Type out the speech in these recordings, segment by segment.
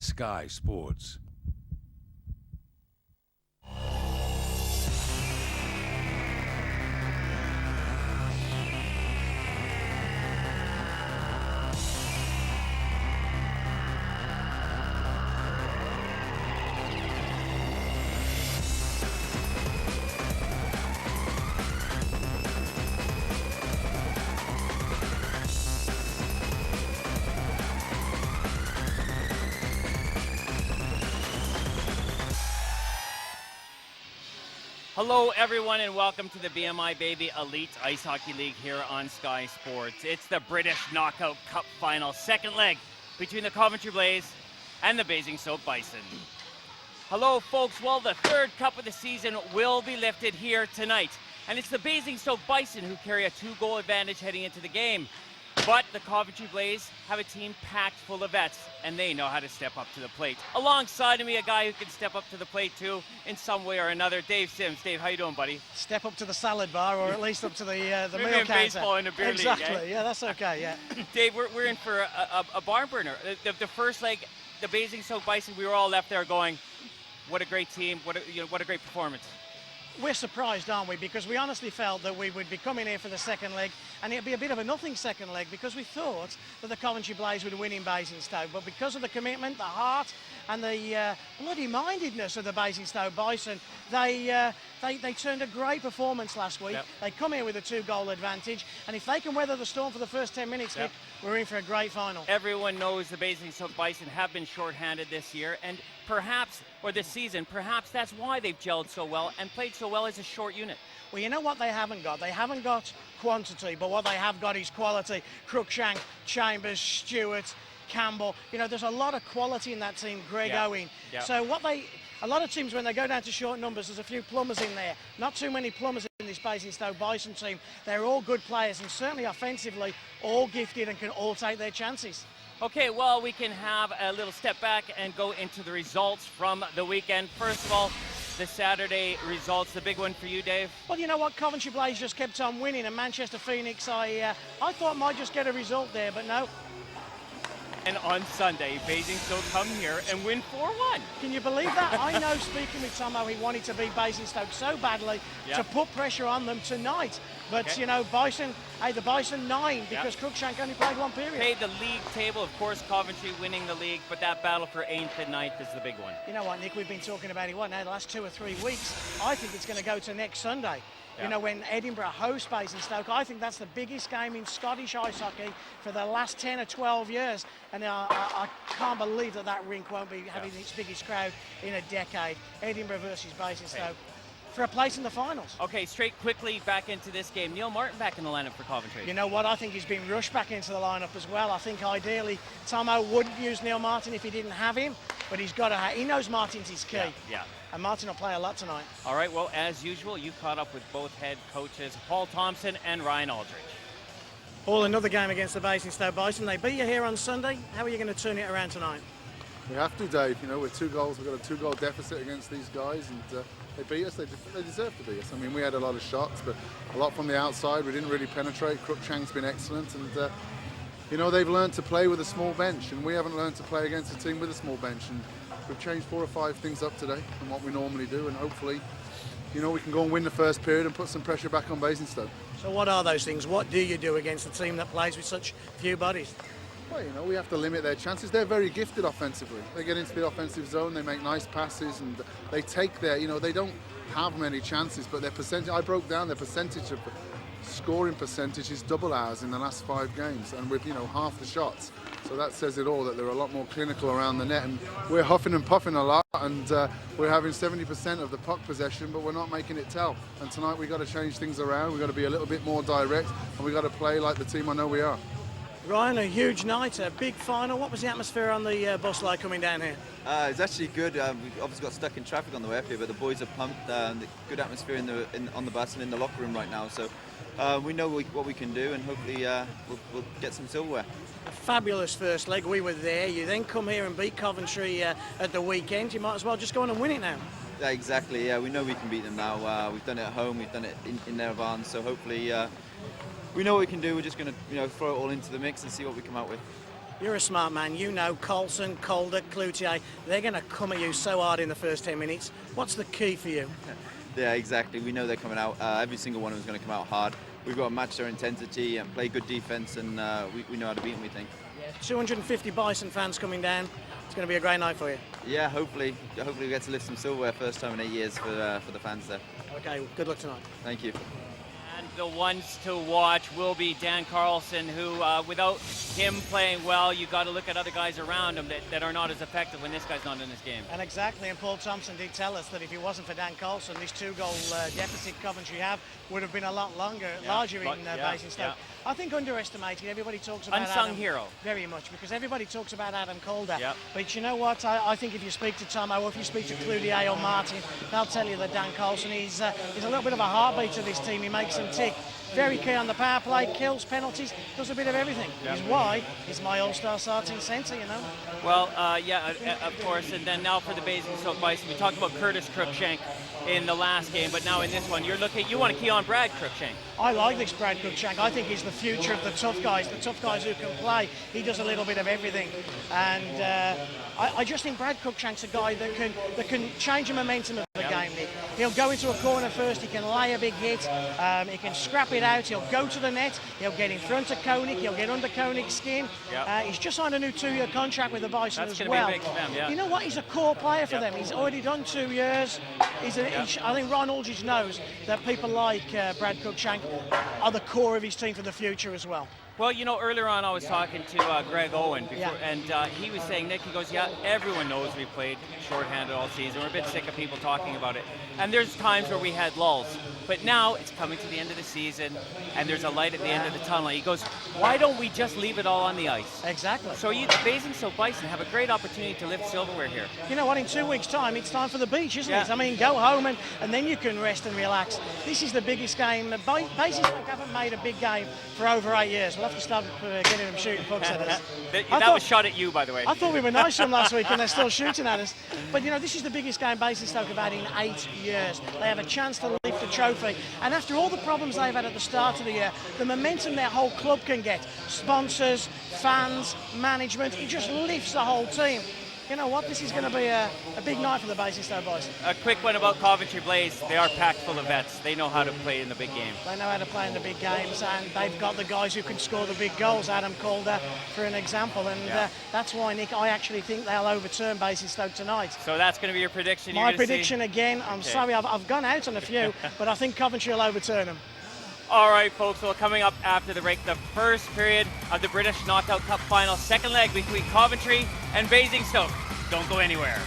Sky Sports. Hello, everyone, and welcome to the BMI Baby Elite Ice Hockey League here on Sky Sports. It's the British Knockout Cup Final, second leg between the Coventry Blaze and the Basingstoke Bison. Hello, folks. Well, the third cup of the season will be lifted here tonight, and it's the Basingstoke Bison who carry a 2-goal advantage heading into the game. But the Coventry Blaze have a team packed full of vets, and they know how to step up to the plate. Alongside of me, a guy who can step up to the plate too in some way or another, Dave Sims. Dave, how you doing, buddy? Step up to the salad bar, or at least up to the meal counter. Baseball in a beer exactly. league, eh? Yeah, that's okay. Yeah. Dave, we're in for a barn burner. The first leg, the Basingstoke Bison, we were all left there going, "What a great team! What a great performance!" We're surprised, aren't we? Because we honestly felt that we would be coming here for the second leg, and it'd be a bit of a nothing second leg, because we thought that the Coventry Blaze would win in Basingstoke. But because of the commitment, the heart, and the bloody mindedness of the Basingstoke Bison, they turned a great performance last week. Yep. They come here with a 2-goal advantage, and if they can weather the storm for the first 10 minutes, Yep. Nick, we're in for a great final. Everyone knows the Basingstoke Bison have been shorthanded this year, and perhaps, or this season, perhaps that's why they've gelled so well and played so well as a short unit. Well, you know what they haven't got? They haven't got quantity, but what they have got is quality. Cruikshank, Chambers, Stewart, Campbell. You know, there's a lot of quality in that team. Greg Yeah. Owen. Yeah. So a lot of teams, when they go down to short numbers, there's a few plumbers in there. Not too many plumbers in this Basingstoke Bison team. They're all good players, and certainly offensively, all gifted and can all take their chances. Okay, well, we can have a little step back and go into the results from the weekend. First of all, the Saturday results, the big one for you, Dave. Well, you know what? Coventry Blaze just kept on winning, and Manchester Phoenix, I thought might just get a result there, but no. And on Sunday, Basingstoke come here and win 4-1. Can you believe that? I know, speaking with Tom, how he wanted to beat Basingstoke so badly to put pressure on them tonight. But, you know, the Bison 9, because Cruikshank only played one period. Okay, the league table, of course, Coventry winning the league, but that battle for 8th and 9th is the big one. You know what, Nick, we've been talking about it, now, the last 2 or 3 weeks. I think it's going to go to next Sunday. Yeah. You know, when Edinburgh hosts Basingstoke, I think that's the biggest game in Scottish ice hockey for the last 10 or 12 years. And I can't believe that rink won't be having its biggest crowd in a decade. Edinburgh versus Basingstoke for a place in the finals. Okay, straight quickly back into this game. Neil Martin back in the lineup for Coventry. You know what, I think he's been rushed back into the lineup as well. I think ideally Tomo wouldn't use Neil Martin if he didn't have him, but he knows Martin's his key. Yeah. And Martin will play a lot tonight. All right, well, as usual, you caught up with both head coaches, Paul Thompson and Ryan Aldridge. All another game against the Basingstoke Bison. They beat you here on Sunday. How are you going to turn it around tonight? We have to, Dave. You know, with 2 goals, we've got a 2-goal deficit against these guys, and they beat us. They deserve to beat us. I mean, we had a lot of shots, but a lot from the outside. We didn't really penetrate. Cruikshank's been excellent, and you know, they've learned to play with a small bench, and we haven't learned to play against a team with a small bench. And we've changed 4 or 5 things up today from what we normally do, and hopefully, you know, we can go and win the first period and put some pressure back on Basingstoke. So what are those things? What do you do against a team that plays with such few bodies? Well, you know, we have to limit their chances. They're very gifted offensively. They get into the offensive zone, they make nice passes, and they take their, you know, they don't have many chances, but their percentage, I broke down their percentage of scoring percentage is double ours in the last 5 games, and with, you know, half the shots. So that says it all, that they're a lot more clinical around the net, and we're huffing and puffing a lot, and we're having 70% of the puck possession, but we're not making it tell. And tonight we've got to change things around. We've got to be a little bit more direct, and we've got to play like the team I know we are. Ryan, a huge night, a big final. What was the atmosphere on the bus like coming down here? It's actually good. We obviously got stuck in traffic on the way up here, but the boys are pumped. Good atmosphere on the bus and in the locker room right now. So we know what we can do, and hopefully we'll get some silverware. A fabulous first leg. We were there. You then come here and beat Coventry at the weekend. You might as well just go on and win it now. Yeah, exactly. Yeah, we know we can beat them now. We've done it at home. We've done it in their van. So hopefully we know what we can do. We're just going to throw it all into the mix and see what we come out with. You're a smart man. You know Coulson, Calder, Cloutier, they're going to come at you so hard in the first 10 minutes. What's the key for you? Yeah, exactly. We know they're coming out. Every single one of them is going to come out hard. We've got to match their intensity and play good defence, and we know how to beat them, we think. 250 Bison fans coming down. It's going to be a great night for you. Yeah, hopefully we get to lift some silverware first time in 8 years for the fans there. Okay, good luck tonight. Thank you. And the ones to watch will be Dan Carlson, who, without him playing well, you've got to look at other guys around him that are not as effective when this guy's not in this game. And exactly, and Paul Thompson did tell us that if it wasn't for Dan Carlson, this 2-goal deficit Coventry have would have been a lot larger in Basingstoke. Yeah. I think underestimated. Everybody talks about Unsung Adam, hero. Very much, because everybody talks about Adam Calder. Yep. But you know what? I think if you speak to Tomo, or if you speak to Cloutier or Martin, they'll tell you that Dan Carlson is a little bit of a heartbeat to this team. He makes them tick. Very key on the power play, kills, penalties, does a bit of everything. Yep. Is why he's my all-star starting centre, you know. Well, of course, and then now for the Basingstoke Bison, we talked about Curtis Cruikshank in the last game, but now in this one, you want to key on Brad Cruikshank. I like this Brad Cruikshank. I think he's the future of the tough guys who can play. He does a little bit of everything, and I just think Brad Cruikshank's a guy that can change the momentum of the game, Nick. He'll go into a corner first, he can lay a big hit, he can scrap it out, he'll go to the net, he'll get in front of Koenig, he'll get under Koenig's skin. Yep. He's just signed a new 2-year contract with the Bison That's as going to well. be big for them, yeah. You know what? He's a core player for them. He's already done 2 years. I think Ron Aldridge knows that people like Brad Cruikshank are the core of his team for the future as well. Well, you know, earlier on I was talking to Greg Owen, and he was saying, Nick, he goes, yeah, everyone knows we played shorthanded all season. We're a bit sick of people talking about it. And there's times where we had lulls. But now it's coming to the end of the season, and there's a light at the end of the tunnel. He goes, why don't we just leave it all on the ice? Exactly. So the Basingstoke Bison have a great opportunity to lift silverware here. You know what, in 2 weeks' time, it's time for the beach, isn't Yeah. it? I mean, go home and then you can rest and relax. This is the biggest game. Basingstoke haven't made a big game for over 8 years. We'll have to start getting them shooting pucks at us. That was shot at you, by the way. I thought we were nice to them last week and they're still shooting at us. But, you know, this is the biggest game Basingstoke have had in 8 years. They have a chance to lift the trophy. And after all the problems they've had at the start of the year, the momentum their whole club can get, sponsors, fans, management, it just lifts the whole team. You know what, this is going to be a big night for the Basingstoke Bison. A quick one about Coventry Blaze. They are packed full of vets. They know how to play in the big game. They know how to play in the big games, and they've got the guys who can score the big goals. Adam Calder, for an example, and that's why, Nick, I actually think they'll overturn Basingstoke tonight. So that's going to be your prediction? My prediction again, I'm sorry, I've gone out on a few, but I think Coventry will overturn them. All right, folks, well, coming up after the break, the first period of the British Knockout Cup final, second leg between Coventry and Basingstoke. Don't go anywhere.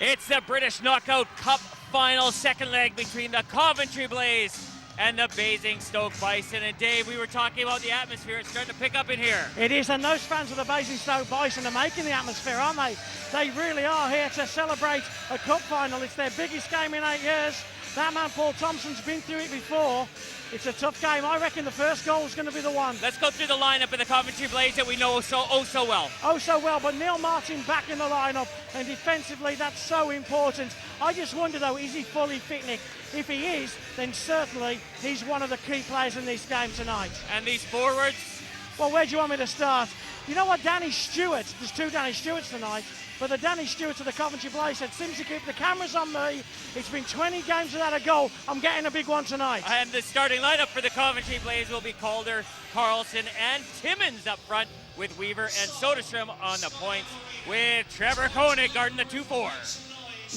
It's the British Knockout Cup final, second leg between the Coventry Blaze and the Basingstoke Bison. And Dave, we were talking about the atmosphere. It's starting to pick up in here. It is, and those fans of the Basingstoke Bison are making the atmosphere, aren't they? They really are here to celebrate a cup final. It's their biggest game in 8 years. That man, Paul Thompson's been through it before. It's a tough game. I reckon the first goal is going to be the one. Let's go through the lineup of the Coventry Blaze that we know so well. Oh, so well, but Neil Martin back in the lineup, and defensively that's so important. I just wonder though, is he fully fit, Nick? If he is, then certainly he's one of the key players in this game tonight. And these forwards? Well, where do you want me to start? You know what, Danny Stewart, there's 2 Danny Stewarts tonight, but the Danny Stewart of the Coventry Blaze said, Simsy, keep the cameras on me. It's been 20 games without a goal. I'm getting a big one tonight. And the starting lineup for the Coventry Blaze will be Calder, Carlson, and Timmins up front, with Weaver and Soderstrom on the points, with Trevor Koenig guarding the 2-4.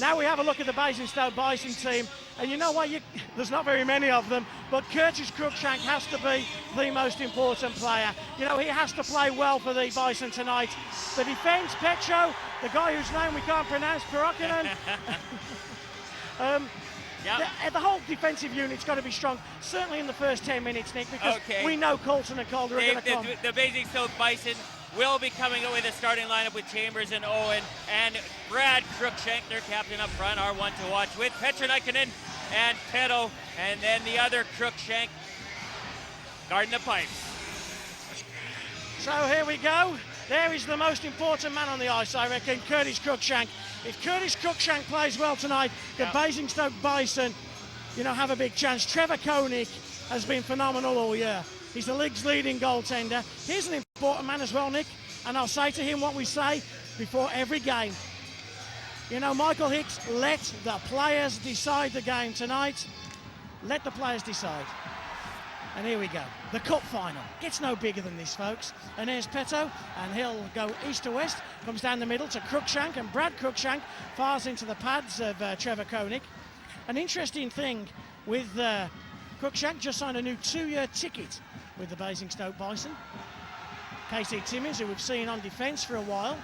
Now we have a look at the Basingstoke Bison team, and you know what, there's not very many of them, but Curtis Cruikshank has to be the most important player. You know, he has to play well for the Bison tonight. The defence, Petro, the guy whose name we can't pronounce, Pirokinen. The whole defensive unit's got to be strong, certainly in the first 10 minutes, Nick, because we know Coulson and Calder are going to come. The Basingstoke Bison will be coming up with a starting lineup with Chambers and Owen and Brad Cruikshank, their captain up front, our one to watch, with Petra Nikkanen and Peto, and then the other Cruikshank guarding the pipes. So here we go. There is the most important man on the ice, I reckon, Curtis Cruikshank. If Curtis Cruikshank plays well tonight, the Basingstoke Bison, you know, have a big chance. Trevor Koenig, has been phenomenal all year. He's the league's leading goaltender. He's an important man as well, Nick, and I'll say to him what we say before every game. You know, Michael Hicks, let the players decide the game tonight. Let the players decide. And here we go. The cup final. Gets no bigger than this, folks. And here's Petto, and he'll go east to west. Comes down the middle to Cruikshank, and Brad Cruikshank fires into the pads of Trevor Koenig. An interesting thing with Cruikshank, just signed a new 2-year ticket with the Basingstoke Bison. Casey Timmins, who we've seen on defence for a while.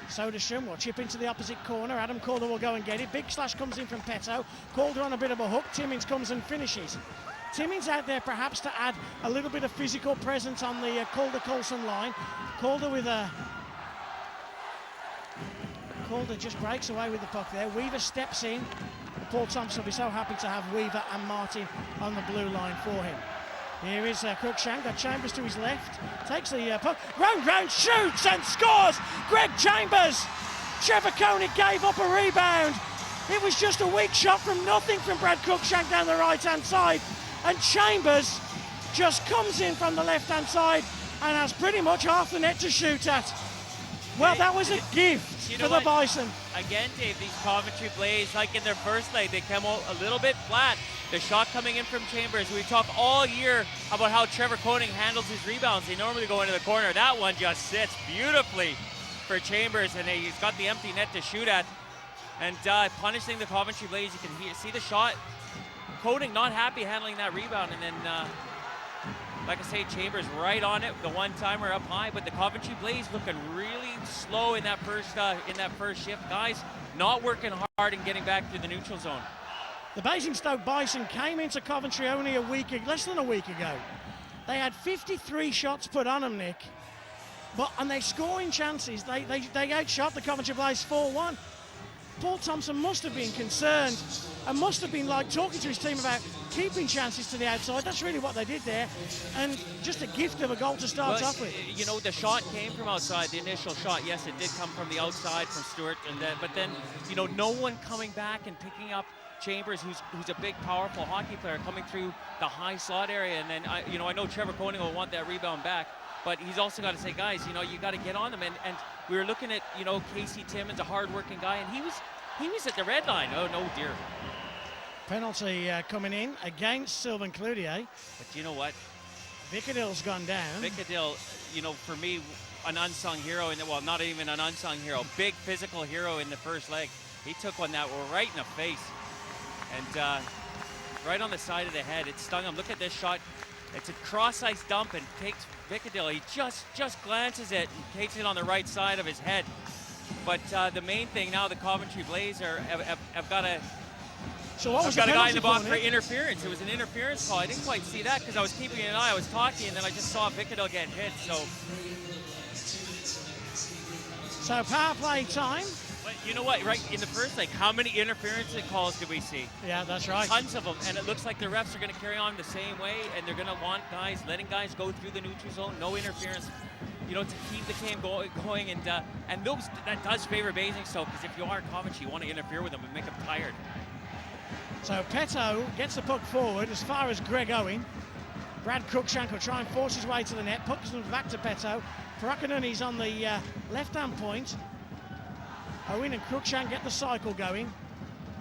Soderstrom will chip into the opposite corner. Adam Calder will go and get it. Big slash comes in from Petto. Calder on a bit of a hook. Timmins comes and finishes. Timmins out there perhaps to add a little bit of physical presence on the Calder-Coulson line. Calder with a... Calder just breaks away with the puck there. Weaver steps in. Paul Thompson will be so happy to have Weaver and Martin on the blue line for him. Here is Cruikshank, got Chambers to his left, takes the puck, round, shoots and scores! Greg Chambers! Trevor Koenig gave up a rebound. It was just a weak shot from nothing from Brad Cruikshank down the right-hand side, and Chambers just comes in from the left-hand side and has pretty much half the net to shoot at. Well, that was a gift for the Bison. Again, Dave, these Coventry Blaze, like in their first leg, they came out a little bit flat. The shot coming in from Chambers. We talk all year about how Trevor Koenig handles his rebounds. They normally go into the corner. That one just sits beautifully for Chambers, and he's got the empty net to shoot at. And punishing the Coventry Blaze, you can see the shot. Koenig not happy handling that rebound, and then, like I say, Chambers right on it. The one-timer up high, but the Coventry Blaze looking really slow in that first shift. Guys not working hard and getting back to the neutral zone. The Basingstoke Bison came into Coventry only less than a week ago. They had 53 shots put on them, Nick. But on their scoring chances, they outshot the Coventry Blaze 4-1. Paul Thompson must have been concerned and must have been like talking to his team about keeping chances to the outside. That's really what they did there. And just a gift of a goal to start off with. You know, the shot came from outside, the initial shot. Yes, it did come from the outside from Stewart. But then, you know, no one coming back and picking up Chambers, who's a big, powerful hockey player, coming through the high slot area. And then, I know Trevor Koenig will want that rebound back, but he's also got to say, guys, you know, you got to get on them. And we were looking at, you know, Casey Timmins, a hard-working guy, and he was at the red line. Oh, no, dear. Penalty coming in against Sylvain Cloutier. But you know what? Vickerdale's gone down. Vickerdale, you know, for me, an unsung hero, well, not even an unsung hero, big physical hero in the first leg. He took one that were right in the face. And right on the side of the head, it stung him. Look at this shot. It's a cross-ice dump and takes Vickerdale. He just glances it and takes it on the right side of his head. But the main thing now, the Coventry Blaze have got a... So what was I've got the a guy in the box penalty for for, Nick? Interference. It was an interference call. I didn't quite see that because I was keeping an eye. I was talking, and then I just saw Vickerdale get hit. So power play time. But you know what? Right in the first, like, how many interference calls did we see? Yeah, that's right. Tons of them, and it looks like the refs are going to carry on the same way, and they're going to want letting guys go through the neutral zone, no interference. You know, to keep the game going, and that does favor Basingstoke, because if you are Coventry, you want to interfere with them and make them tired. So Petto gets the puck forward as far as Greg Owen. Brad Cruikshank will try and force his way to the net. Puck comes back to Petto. Parakanuni's on the left-hand point. Owen and Cruikshank get the cycle going.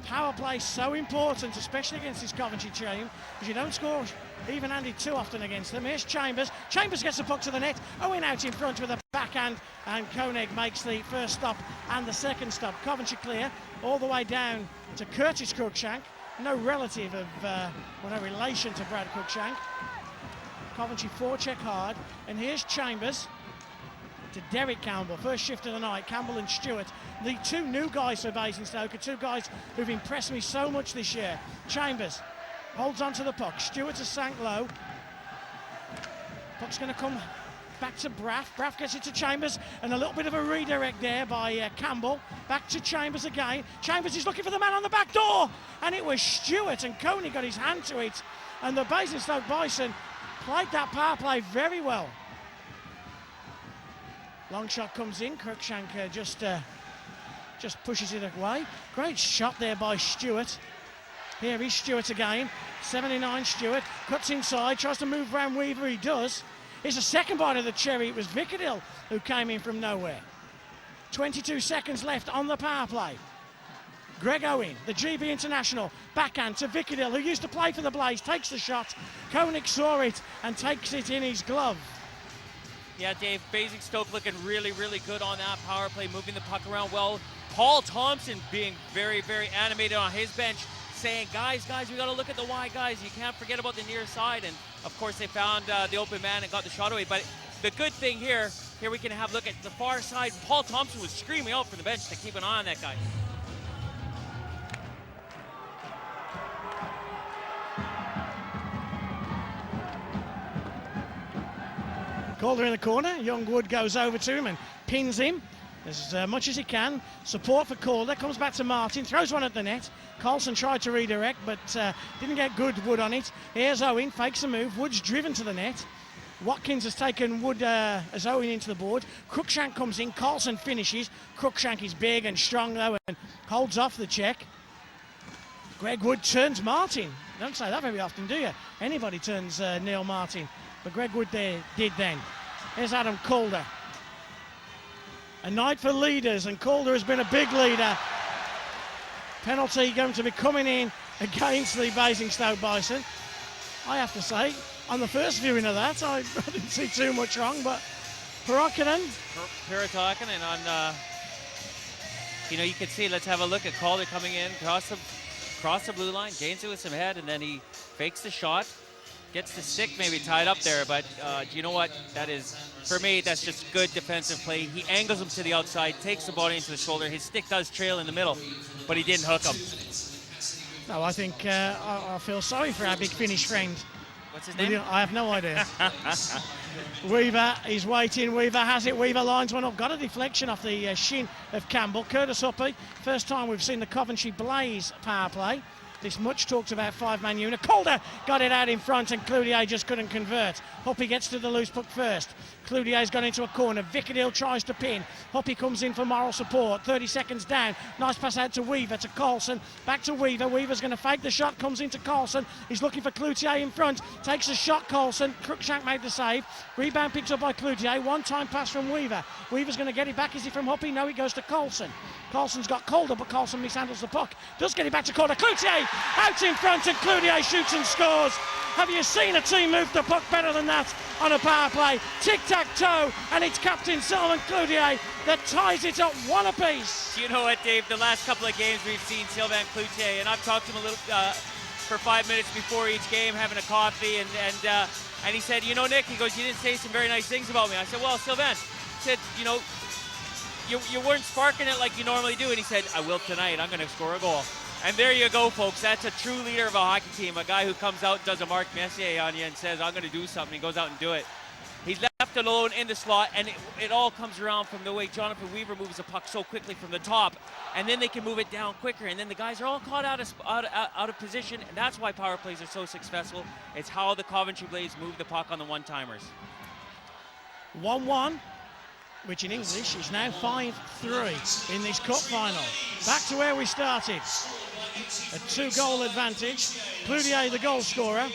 Power play so important, especially against this Coventry team, because you don't score even-handed too often against them. Here's Chambers. Chambers gets the puck to the net. Owen out in front with a backhand, and Koenig makes the first stop and the second stop. Coventry clear all the way down to Curtis Cruikshank. No relative of, no relation to Brad Cruikshank. Coventry forecheck hard, and here's Chambers to Derek Campbell, first shift of the night. Campbell and Stewart, the two new guys for Basingstoke, two guys who've impressed me so much this year. Chambers holds on to the puck. Stewart has sank low. Puck's going to come back to Braff. Braff gets it to Chambers, and a little bit of a redirect there by Campbell. Back to Chambers again. Chambers is looking for the man on the back door, and it was Stewart, and Koenig got his hand to it, and the Basingstoke Bison played that power play very well. Long shot comes in. Cruikshank just pushes it away. Great shot there by Stewart. Here is Stewart again. 79 Stewart, cuts inside, tries to move round Weaver, he does. It's a second bite of the cherry. It was Vickerdale who came in from nowhere. 22 seconds left on the power play. Greg Owen, the GB international, backhand to Vickerdale, who used to play for the Blaze, takes the shot. Koenig saw it and takes it in his glove. Yeah, Dave, Basingstoke looking really, really good on that power play, moving the puck around well. Paul Thompson being very, very animated on his bench, saying, guys, we got to look at the wide guys. You can't forget about the near side. And, of course, they found the open man and got the shot away. But the good thing here we can have a look at the far side. Paul Thompson was screaming out from the bench to keep an eye on that guy. Calder in the corner. Young Wood goes over to him and pins him as much as he can. Support for Calder. Comes back to Martin. Throws one at the net. Carlson tried to redirect, but didn't get good Wood on it. Here's Owen. Fakes a move. Wood's driven to the net. Watkins has taken Wood as Owen into the board. Cruikshank comes in. Carlson finishes. Cruikshank is big and strong, though, and holds off the check. Greg Wood turns Martin. Don't say that very often, do you? Anybody turns Neil Martin. But Greg Wood there did then. Here's Adam Calder. A night for leaders, and Calder has been a big leader. Penalty going to be coming in against the Basingstoke Bison. I have to say, on the first viewing of that, I didn't see too much wrong, but Pirotakainen on, you can see, let's have a look at Calder coming in, cross the blue line, gains it with some head, and then he fakes the shot. Gets the stick maybe tied up there, but you know what? That is, for me, that's just good defensive play. He angles him to the outside, takes the body into the shoulder. His stick does trail in the middle, but he didn't hook him. No, I think I feel sorry for our big Finnish friend. What's his name? I have no idea. Weaver is waiting. Weaver has it. Weaver lines one up. Got a deflection off the shin of Campbell. Curtis Huppy. First time we've seen the Coventry Blaze power play. This much talked about five-man unit. Calder got it out in front, and Cloutier just couldn't convert. Hoppy gets to the loose puck first. Cloutier's got into a corner. Vickerdale tries to pin. Hoppy comes in for moral support. 30 seconds down. Nice pass out to Weaver, to Carlson. Back to Weaver. Weaver's going to fake the shot. Comes into Carlson. He's looking for Cloutier in front. Takes a shot, Carlson. Cruikshank made the save. Rebound picked up by Cloutier. One-time pass from Weaver. Weaver's going to get it back. Is he from Hoppy? No, he goes to Carlson. Carlson's got Calder, but Carlson mishandles the puck. Does get it back to Calder. Cloutier out in front, and Cloutier shoots and scores. Have you seen a team move the puck better than that on a power play? Tic-tac-toe, and it's Captain Sylvain Cloutier that ties it up one apiece. You know what, Dave? The last couple of games we've seen Sylvain Cloutier, and I've talked to him a little for 5 minutes before each game, having a coffee, and he said, Nick, he goes, you didn't say some very nice things about me. I said, well, Sylvain, said, you weren't sparking it like you normally do. And he said, I will tonight. I'm going to score a goal. And there you go, folks. That's a true leader of a hockey team, a guy who comes out and does a Mark Messier on you and says, I'm going to do something. He goes out and do it. He's left alone in the slot, and it all comes around from the way Jonathan Weaver moves the puck so quickly from the top, and then they can move it down quicker, and then the guys are all caught out of position, and that's why power plays are so successful. It's how the Coventry Blaze move the puck on the one-timers. 1-1. Which in English is now 5-3 in this cup final. Back to where we started. A 2-goal advantage. Cloutier, the goal scorer.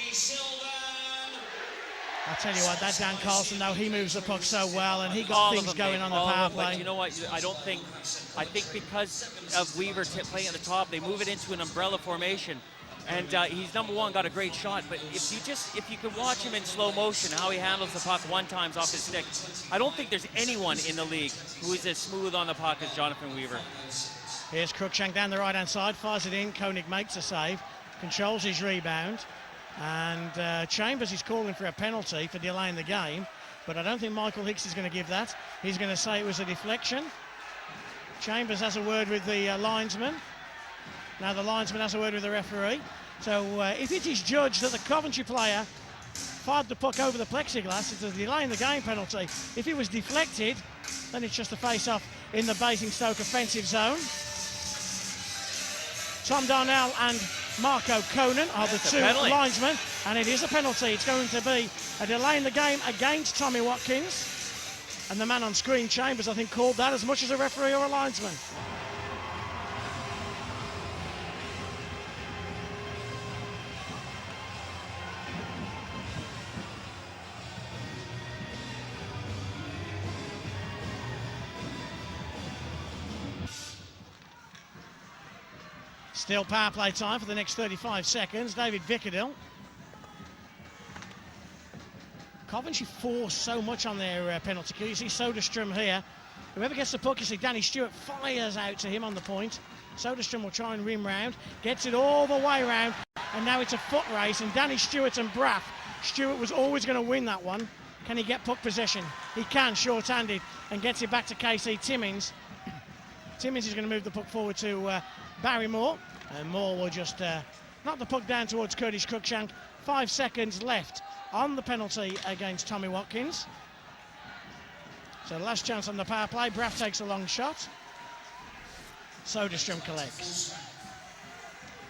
I'll tell you what, that Dan Carlson, though, he moves the puck so well, and he got things going on the power play. But you know what? I think because of Weaver playing at the top, they move it into an umbrella formation. And he's number one, got a great shot. But if you can watch him in slow motion, how he handles the puck one times off his stick, I don't think there's anyone in the league who is as smooth on the puck as Jonathan Weaver. Here's Cruikshank down the right-hand side, fires it in. Koenig makes a save, controls his rebound. And Chambers is calling for a penalty for delaying the game. But I don't think Michael Hicks is going to give that. He's going to say it was a deflection. Chambers has a word with the linesman. Now the linesman has a word with the referee. So if it is judged that the Coventry player fired the puck over the plexiglass, it's a delay in the game penalty. If it was deflected, then it's just a face-off in the Basingstoke offensive zone. Tom Darnell and Marco Conan are the two linesmen, and it is a penalty. It's going to be a delay in the game against Tommy Watkins. And the man on screen, Chambers, I think called that as much as a referee or a linesman. Still power play time for the next 35 seconds. David Vickerdale. Coventry force so much on their penalty kill. You see Soderstrom here. Whoever gets the puck, you see Danny Stewart fires out to him on the point. Soderstrom will try and rim round, gets it all the way round, and now it's a foot race, and Danny Stewart and Braff. Stewart was always going to win that one. Can he get puck possession? He can, short-handed, and gets it back to KC Timmins. Timmins is going to move the puck forward to Barry Moore, and Moore will just knock the puck down towards Curtis Cruikshank. 5 seconds left on the penalty against Tommy Watkins. So last chance on the power play. Braff takes a long shot. Soderstrom collects.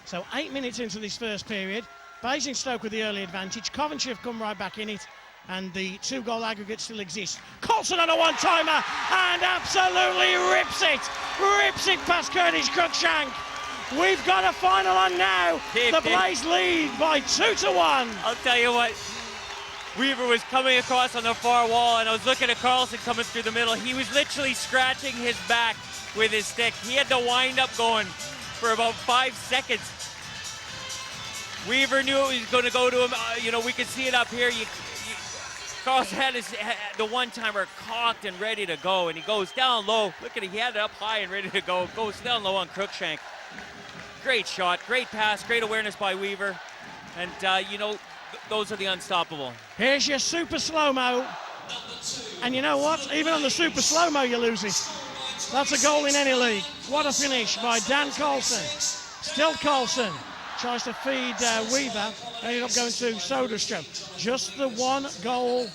So 8 minutes into this first period. Basingstoke with the early advantage. Coventry have come right back in it, and the 2-goal aggregate still exists. Coulson on a one-timer and absolutely rips it past Curtis Cruikshank. We've got a final on now. The Blaze lead by 2-1. I'll tell you what, Weaver was coming across on the far wall, and I was looking at Carlson coming through the middle. He was literally scratching his back with his stick. He had the wind-up going for about 5 seconds. Weaver knew it was going to go to him. You know, we could see it up here. Carlson had the one-timer cocked and ready to go, and he goes down low. Look at it, he had it up high and ready to go. Goes down low on Cruikshank. Great shot, great pass, great awareness by Weaver. And, you know, those are the unstoppable. Here's your super slow-mo. And you know what? Even on the super slow-mo, you lose it. That's a goal in any league. What a finish by Dan Coulson. Still Coulson. Tries to feed Weaver. Ended up going to Soderstrom. Just the 1-goal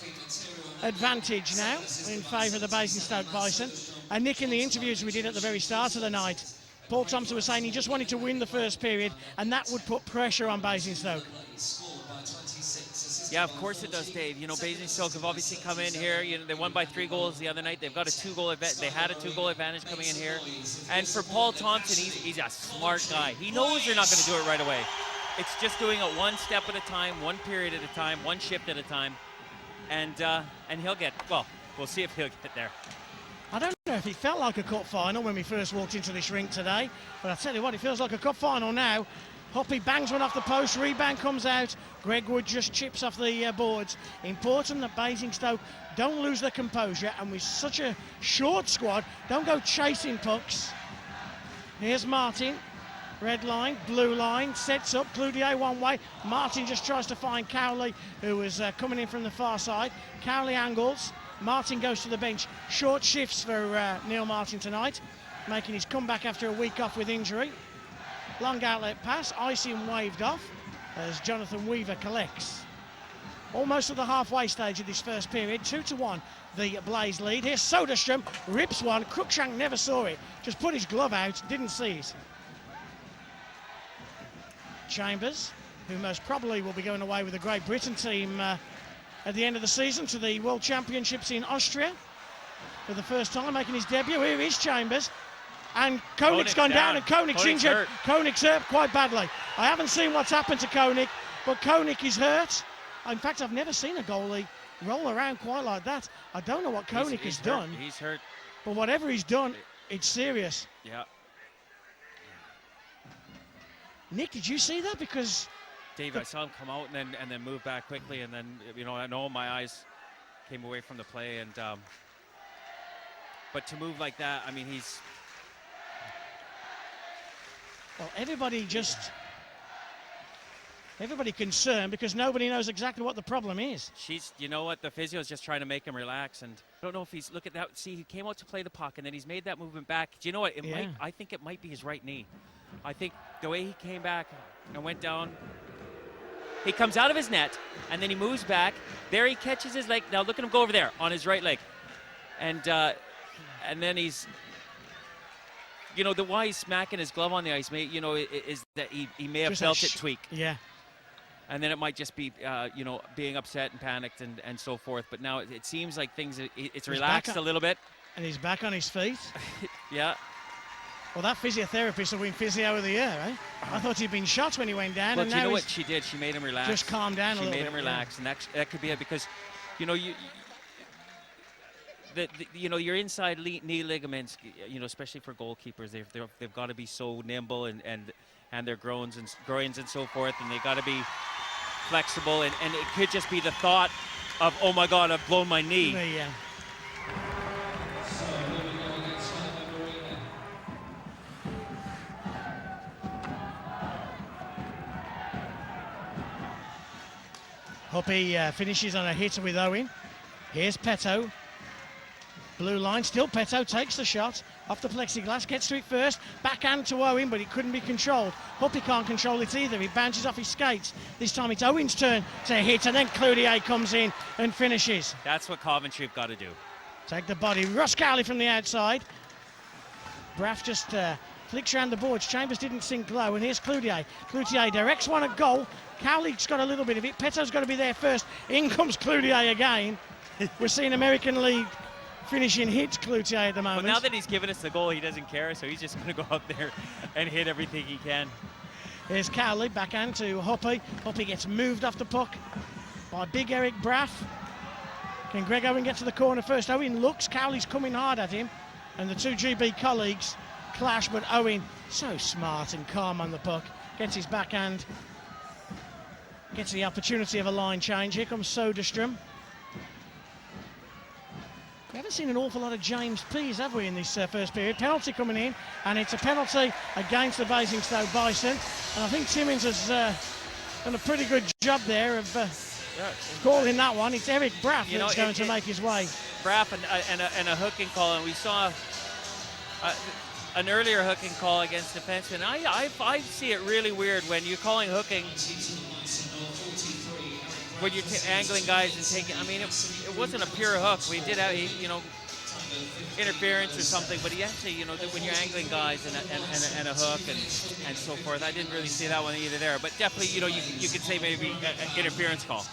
advantage now in favour of the Basingstoke Bison. And Nick, in the interviews we did at the very start of the night, Paul Thompson was saying he just wanted to win the first period, and that would put pressure on Basingstoke. Yeah, of course it does, Dave. You know, Basingstoke have obviously come in here. You know, they won by 3 goals the other night. They've got a 2-goal advantage. They had a 2-goal advantage coming in here. And for Paul Thompson, he's a smart guy. He knows they're not going to do it right away. It's just doing it one step at a time, one period at a time, one shift at a time, and he'll get. Well, we'll see if he'll get there. I don't know if it felt like a cup final when we first walked into this rink today, but I tell you what, it feels like a cup final now. Hoppy bangs one off the post, rebound comes out. Greg Wood just chips off the boards. Important that Basingstoke don't lose their composure, and with such a short squad, don't go chasing pucks. Here's Martin, red line, blue line, sets up, Cloutier one way. Martin just tries to find Cowley, who was coming in from the far side. Cowley angles, Martin goes to the bench. Short shifts for Neil Martin tonight, making his comeback after a week off with injury. Long outlet pass, icing waved off as Jonathan Weaver collects. Almost at the halfway stage of this first period, 2-1, the Blaze lead. Here's Soderstrom, rips one. Cruikshank never saw it, just put his glove out, didn't see it. Chambers, who most probably will be going away with the Great Britain team at the end of the season to the World Championships in Austria for the first time, making his debut. Here is Chambers. And Koenig's gone down, and Koenig's injured. Koenig's hurt quite badly. I haven't seen what's happened to Koenig, but Koenig is hurt. In fact, I've never seen a goalie roll around quite like that. I don't know what Koenig has done. He's hurt. But whatever he's done, it's serious. Yeah. Nick, did you see that? Because Dave, I saw him come out and then move back quickly, and then, you know, I know my eyes came away from the play, and but to move like that, I mean, he's. Well, everybody concerned because nobody knows exactly what the problem is. You know what, the physio is just trying to make him relax, and I don't know if he's, look at that, see, he came out to play the puck, and then he's made that movement back. Do you know what, I think it might be his right knee. I think the way he came back and went down, he comes out of his net, and then he moves back. There he catches his leg. Now look at him go over there on his right leg. And then he's, you know, the why he's smacking his glove on the ice, you know, is that he may have felt it tweak. Yeah. And then it might just be, you know, being upset and panicked and so forth. But now it seems like it's relaxed a little bit. And he's back on his feet. Yeah. Well, that physiotherapist will win Physio of the Year, eh? I thought he'd been shot when he went down. But and you now know what she did? She made him relax. Just calm down a little bit. She made him relax, and that could be it because, you know, you know, your inside knee ligaments, you know, especially for goalkeepers, they've got to be so nimble and their groins and so forth, and they got to be flexible, and it could just be the thought of, oh my God, I've blown my knee. Yeah. Hoppy finishes on a hit with Owen. Here's Petto. Blue line, still Petto takes the shot off the plexiglass, gets to it first, backhand to Owen, but it couldn't be controlled. Hoppy can't control it either, he bounces off his skates. This time it's Owen's turn to hit, and then Cloutier comes in and finishes. That's what Coventry have got to do. Take the body, Ross Cowley from the outside. Braff just flicks around the boards, Chambers didn't sink low, and here's Cloutier. Cloutier directs one at goal, Cowley's got a little bit of it, Petto's got to be there first, in comes Cloutier again. We're seeing American League finishing hits Cloutier at the moment. Well, now that he's given us the goal, he doesn't care, so he's just going to go out there and hit everything he can. Here's Cowley, backhand to Hoppy. Hoppy gets moved off the puck by big Eric Braff. Can Greg Owen get to the corner first? Owen looks, Cowley's coming hard at him, and the two GB colleagues clash, but Owen, so smart and calm on the puck, gets his backhand, gets the opportunity of a line change. Here comes Soderstrom. We haven't seen an awful lot of James Pease, have we, in this first period? Penalty coming in, and it's a penalty against the Basingstoke Bison. And I think Timmins has done a pretty good job there of calling that one. It's Eric Braff that's going to make his way. Braff and a hooking call, and we saw an earlier hooking call against defensemen. I see it really weird when you're calling hooking, when you're angling guys and taking, I mean, it wasn't a pure hook. We did have, you know, interference or something, but he actually, you know, when you're angling guys and a hook and so forth, I didn't really see that one either there. But definitely, you know, you could say maybe an interference call.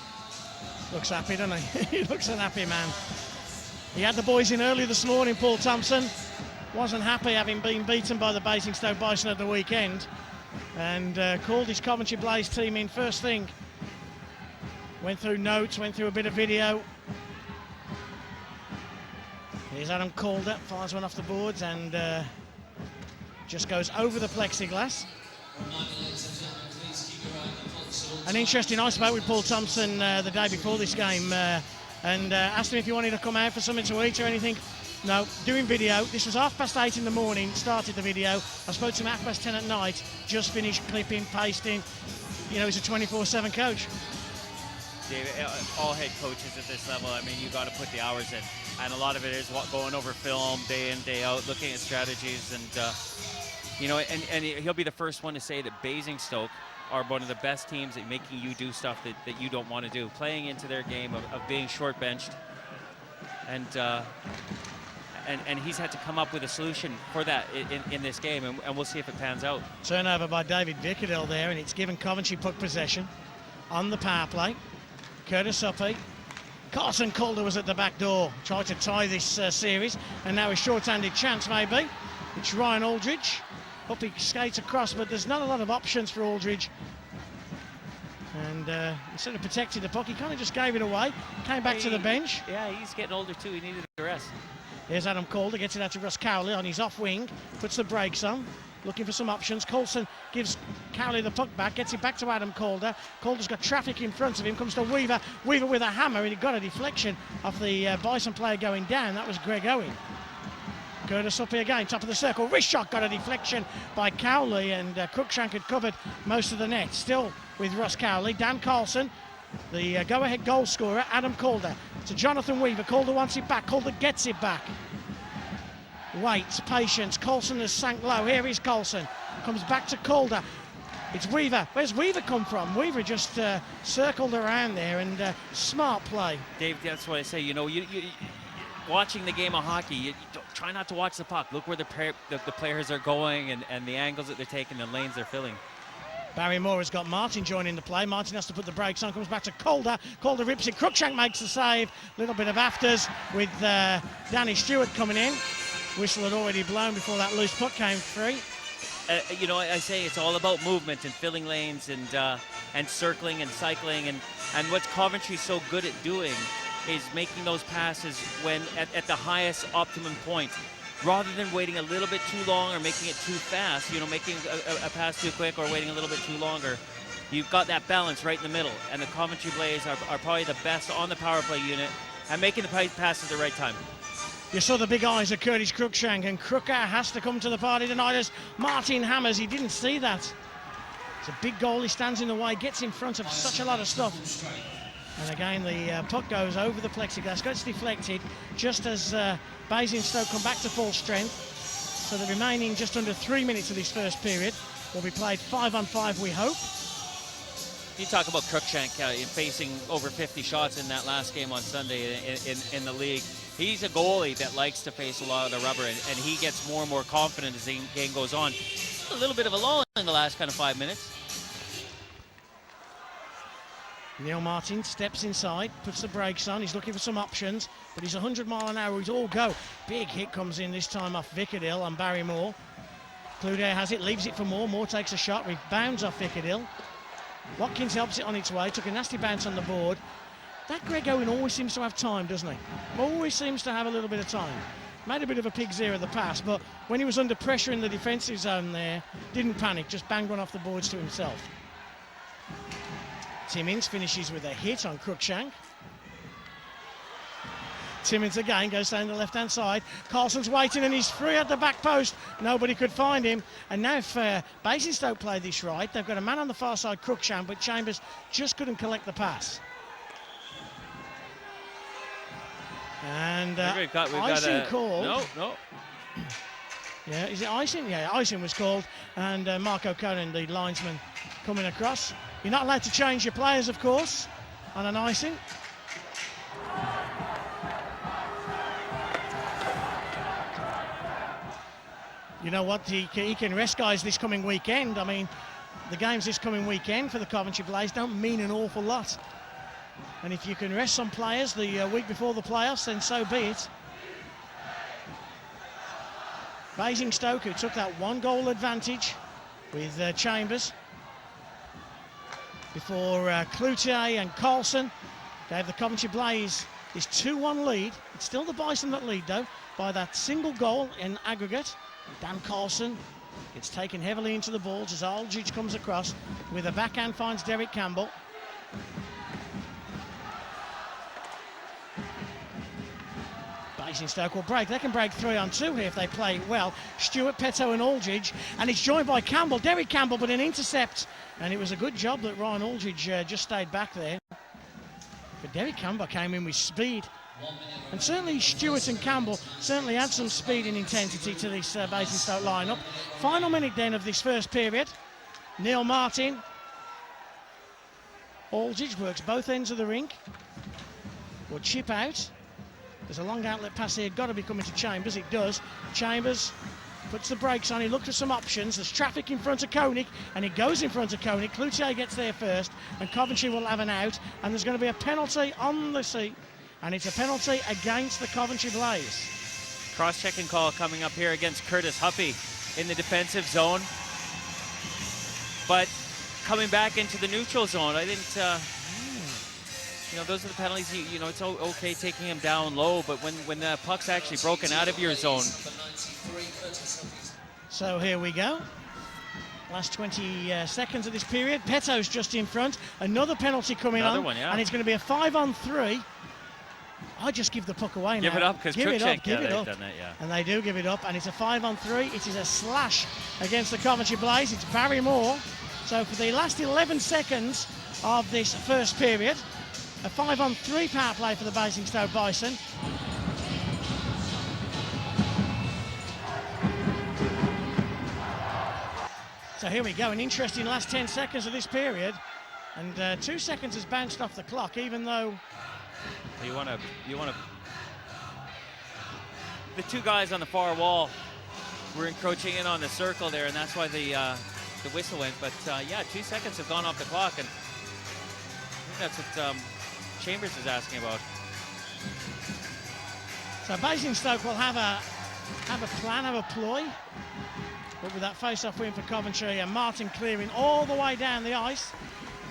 Looks happy, doesn't he? He looks an happy man. He had the boys in early this morning, Paul Thompson. Wasn't happy having been beaten by the Basingstoke Bison at the weekend, and called his Coventry Blaze team in first thing. Went through notes, went through a bit of video. Here's Adam Calder, fires one off the boards and just goes over the plexiglass. An interesting, I spoke with Paul Thompson the day before this game and asked him if he wanted to come out for something to eat or anything. No, doing video. This was 8:30 in the morning, started the video. I spoke to him 10:30 at night, just finished clipping, pasting. You know, he's a 24/7 coach. David, all head coaches at this level, I mean, you got to put the hours in, and a lot of it is going over film day in, day out, looking at strategies, and you know, and he'll be the first one to say that Basingstoke are one of the best teams at making you do stuff that you don't want to do, playing into their game of being short benched, and he's had to come up with a solution for that in this game, and we'll see if it pans out. Turnover by David Vickerdale there, and it's given Coventry puck possession on the power play. Curtis Uppy. Carson Calder was at the back door, tried to tie this series, and now a short-handed chance maybe. It's Ryan Aldridge. Uppy skates across, but there's not a lot of options for Aldridge. And instead of protecting the puck, he kind of just gave it away, came back to the bench. Yeah, he's getting older too, he needed the rest. Here's Adam Calder, gets it out to Ross Cowley on his off wing, puts the brakes on, looking for some options. Coulson gives Cowley the puck back, gets it back to Adam Calder. Calder's got traffic in front of him, comes to Weaver. Weaver with a hammer, and he got a deflection off the Bison player going down. That was Greg Owen. Curtis Uppy again, top of the circle. Wrist shot got a deflection by Cowley, and Cruikshank had covered most of the net. Still with Ross Cowley. Dan Carlson, the go-ahead goal scorer. Adam Calder to Jonathan Weaver. Calder wants it back. Calder gets it back. Waits, patience. Coulson has sank low. Here is Coulson. Comes back to Calder. It's Weaver. Where's Weaver come from? Weaver just circled around there, and smart play. Dave, that's what I say. You know, you watching the game of hockey, you try not to watch the puck. Look where the players are going and the angles that they're taking, the lanes they're filling. Barry Moore has got Martin joining the play. Martin has to put the brakes on, comes back to Calder. Calder rips it. Cruikshank makes the save. Little bit of afters with Danny Stewart coming in. Whistle had already blown before that loose puck came free. You know, I say it's all about movement and filling lanes and circling and cycling, and what Coventry's so good at doing is making those passes when at the highest optimum point, rather than waiting a little bit too long or making it too fast, you know, making a pass too quick or waiting a little bit too longer. You've got that balance right in the middle, and the Coventry Blaze are probably the best on the power play unit and making the passes at the right time. You saw the big eyes of Curtis Cruikshank, and Crooker has to come to the party tonight as Martin hammers. He didn't see that. It's a big goal. He stands in the way, gets in front of such a lot of stuff. And again, the puck goes over the plexiglass, gets deflected just as Basingstoke come back to full strength. So the remaining just under 3 minutes of this first period will be played 5-on-5, we hope. You talk about Cruikshank facing over 50 shots in that last game on Sunday in the league. He's a goalie that likes to face a lot of the rubber, and he gets more and more confident as the game goes on. A little bit of a lull in the last kind of 5 minutes. Neil Martin steps inside, puts the brakes on. He's looking for some options, but he's 100 mile an hour. He's all go. Big hit comes in this time off Vickerdale and Barry Moore. Cludier has it, leaves it for Moore. Moore takes a shot, rebounds off Vickerdale. Watkins helps it on its way, took a nasty bounce on the board. That Greg Owen always seems to have time, doesn't he? Always seems to have a little bit of time. Made a bit of a pig's ear at the pass, but when he was under pressure in the defensive zone there, didn't panic, just banged one off the boards to himself. Timmins finishes with a hit on Cruikshank. Timmins again goes down the left-hand side. Carlson's waiting and he's free at the back post. Nobody could find him. And now if Basingstoke play this right, they've got a man on the far side, Cruikshank, but Chambers just couldn't collect the pass. And we've got icing called. No. Yeah, is it icing? Yeah, icing was called. And Mark O'Connor, the linesman, coming across. You're not allowed to change your players, of course, on an icing. You know what, he can rest guys this coming weekend. I mean, the games this coming weekend for the Coventry Blaze don't mean an awful lot. And if you can rest some players the week before the playoffs, then so be it. Basingstoke, who took that 1-goal advantage with Chambers before Cloutier and Carlson gave the Coventry Blaze this 2-1 lead. It's still the Bison that lead, though, by that single goal in aggregate. Dan Carlson gets taken heavily into the balls as Aldridge comes across with a backhand, finds Derek Campbell. Basingstoke will break. They can break 3-on-2 here if they play well. Stewart, Petto and Aldridge, and it's joined by Campbell, Derek Campbell, but an intercept. And it was a good job that Ryan Aldridge just stayed back there. But Derek Campbell came in with speed. And certainly Stewart and Campbell certainly add some speed and intensity to this Basingstoke lineup. Final minute then of this first period. Neil Martin. Aldridge works both ends of the rink. Will chip out. There's a long outlet pass here, got to be coming to Chambers. It does. Chambers puts the brakes on. He looked at some options. There's traffic in front of Koenig, and he goes in front of Koenig. Cloutier gets there first, and Coventry will have an out. And there's going to be a penalty on the seat, and it's a penalty against the Coventry Blaze. Cross-checking call coming up here against Curtis Huppy in the defensive zone. But coming back into the neutral zone, I didn't... You know, those are the penalties, you know, it's okay taking him down low, but when the puck's actually broken out of your zone. So here we go. Last 20 seconds of this period. Petto's just in front. Another penalty coming on. One, yeah. And it's going to be a 5-on-3. I just give the puck away now. Give it up, because Cruikshank, give it up. Done that, yeah. And they do give it up, and it's a 5-on-3. It is a slash against the Coventry Blaze. It's Barry Moore. So for the last 11 seconds of this first period, a 5-on-3 power play for the Basingstoke Bison. So here we go, an interesting last 10 seconds of this period. And 2 seconds has bounced off the clock, even though... You want to... The two guys on the far wall were encroaching in on the circle there, and that's why the whistle went. But yeah, 2 seconds have gone off the clock, and I think that's what... Chambers is asking about. So Basingstoke will have a plan, have a ploy. But with that face-off win for Coventry and Martin clearing all the way down the ice,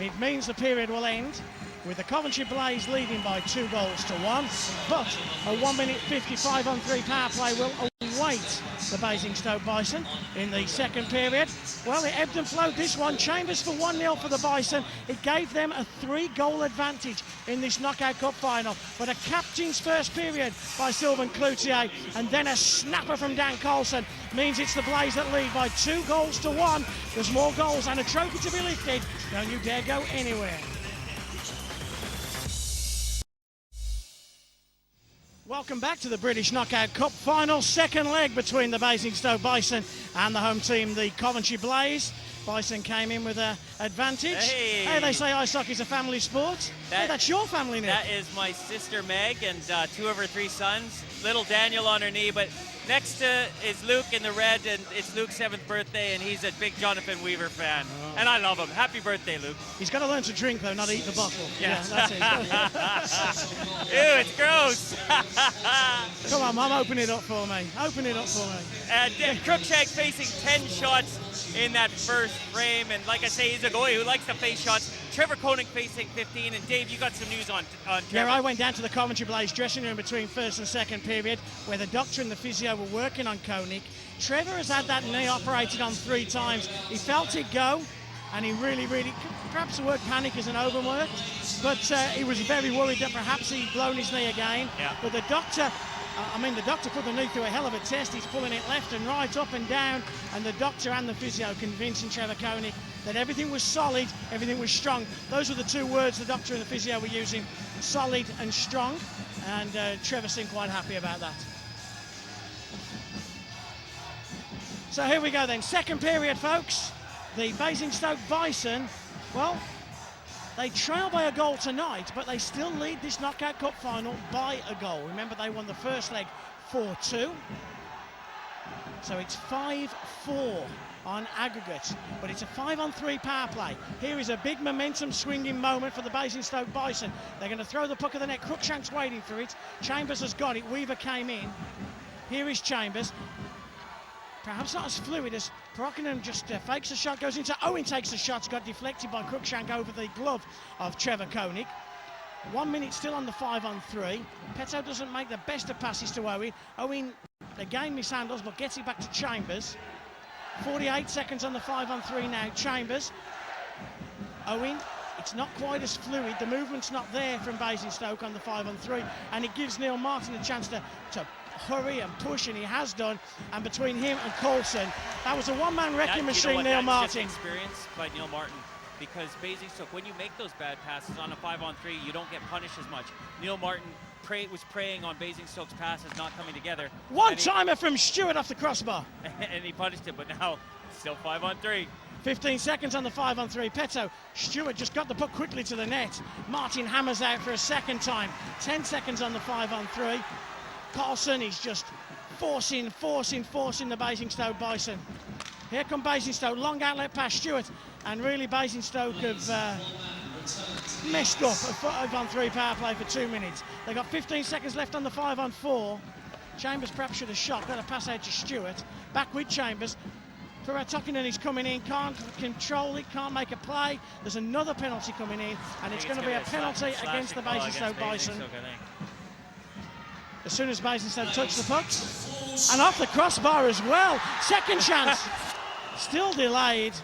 it means the period will end with the Coventry Blaze leading by 2 goals to 1. But a 1-minute 55 on 3 power play will await the Basingstoke Bison in the second period. Well, it ebbed and flowed this one. Chambers for 1-0 for the Bison. It gave them a 3-goal advantage in this Knockout Cup final. But a captain's first period by Sylvain Cloutier and then a snapper from Dan Coulson means it's the Blaze that lead by 2 goals to 1. There's more goals and a trophy to be lifted. Don't you dare go anywhere. Welcome back to the British Knockout Cup final, second leg between the Basingstoke Bison and the home team, the Coventry Blaze. Bison came in with an advantage. Hey, they say ice hockey's a family sport. Hey, that's your family, Nick. That is my sister Meg and 2 of her 3 sons. Little Daniel on her knee, but next to is Luke in the red, and it's Luke's 7th birthday, and he's a big Jonathan Weaver fan. Oh. And I love him. Happy birthday, Luke. He's got to learn to drink, though, not eat the bottle. Yeah, that's it. Ew, it's gross. Come on, Mum, open it up for me. Open it up for me. And Cruikshank facing 10 shots in that first frame, and like I say, he's a goalie who likes to face shots. Trevor Koenig facing 15, and Dave, you got some news on Trevor. Yeah, I went down to the Coventry Blaze dressing room between first and second period where the doctor and the physio were working on Koenig. Trevor has had that knee operated on 3 times. He felt it go, and he really, perhaps the word panic isn't overworked, but he was very worried that perhaps he'd blown his knee again. Yeah. But the doctor, the doctor put the knee through a hell of a test. He's pulling it left and right, up and down, and the doctor and the physio convincing Trevor Koenig that everything was solid, everything was strong. Those were the 2 words the doctor and the physio were using, solid and strong, and Trevor seemed quite happy about that. So here we go then, second period, folks. The Basingstoke Bison, well, they trail by a goal tonight, but they still lead this Knockout Cup final by a goal. Remember, they won the first leg 4-2. So it's 5-4 on aggregate, but it's a 5-on-3 power play. Here is a big momentum swinging moment for the Basingstoke Bison. They're going to throw the puck at the net. Cruikshank's waiting for it. Chambers has got it. Weaver came in. Here is Chambers. Perhaps not as fluid as Prockenham, just fakes the shot, goes into Owen, takes the shot, got deflected by Cruikshank over the glove of Trevor Koenig. 1 minute still on the 5-on-3. Petto doesn't make the best of passes to Owen. Owen again mishandles, but gets it back to Chambers. 48 seconds on the 5-on-3 now. Chambers. Owen. It's not quite as fluid. The movement's not there from Basingstoke on the 5-on-3, and it gives Neil Martin a chance to hurry and push, and he has done. And between him and Coulson, that was a one-man wrecking machine, Neil Martin. That's experience by Neil Martin, because Basingstoke, when you make those bad passes on a 5-on-3, you don't get punished as much. Neil Martin was preying on Basingstoke's passes not coming together. One-timer from Stewart off the crossbar. And he punished it, but now still 5-on-3. 15 seconds on the 5-on-3. Petto, Stewart just got the puck quickly to the net. Martin hammers out for a second time. 10 seconds on the 5-on-3. Coulson is just forcing the Basingstoke Bison. Here come Basingstoke, long outlet pass Stewart, and really Basingstoke have messed up a 5-on-3 power play for 2 minutes. They got 15 seconds left on the 5-on-4. Chambers perhaps should have shot, got a pass out to Stewart. Back with Chambers. Tuckinen is coming in, can't control it, can't make a play. There's another penalty coming in, and it's going to be a penalty against the Basingstoke Bison. As soon as Basingstoke touch the puck, and off the crossbar as well. Second chance, still delayed.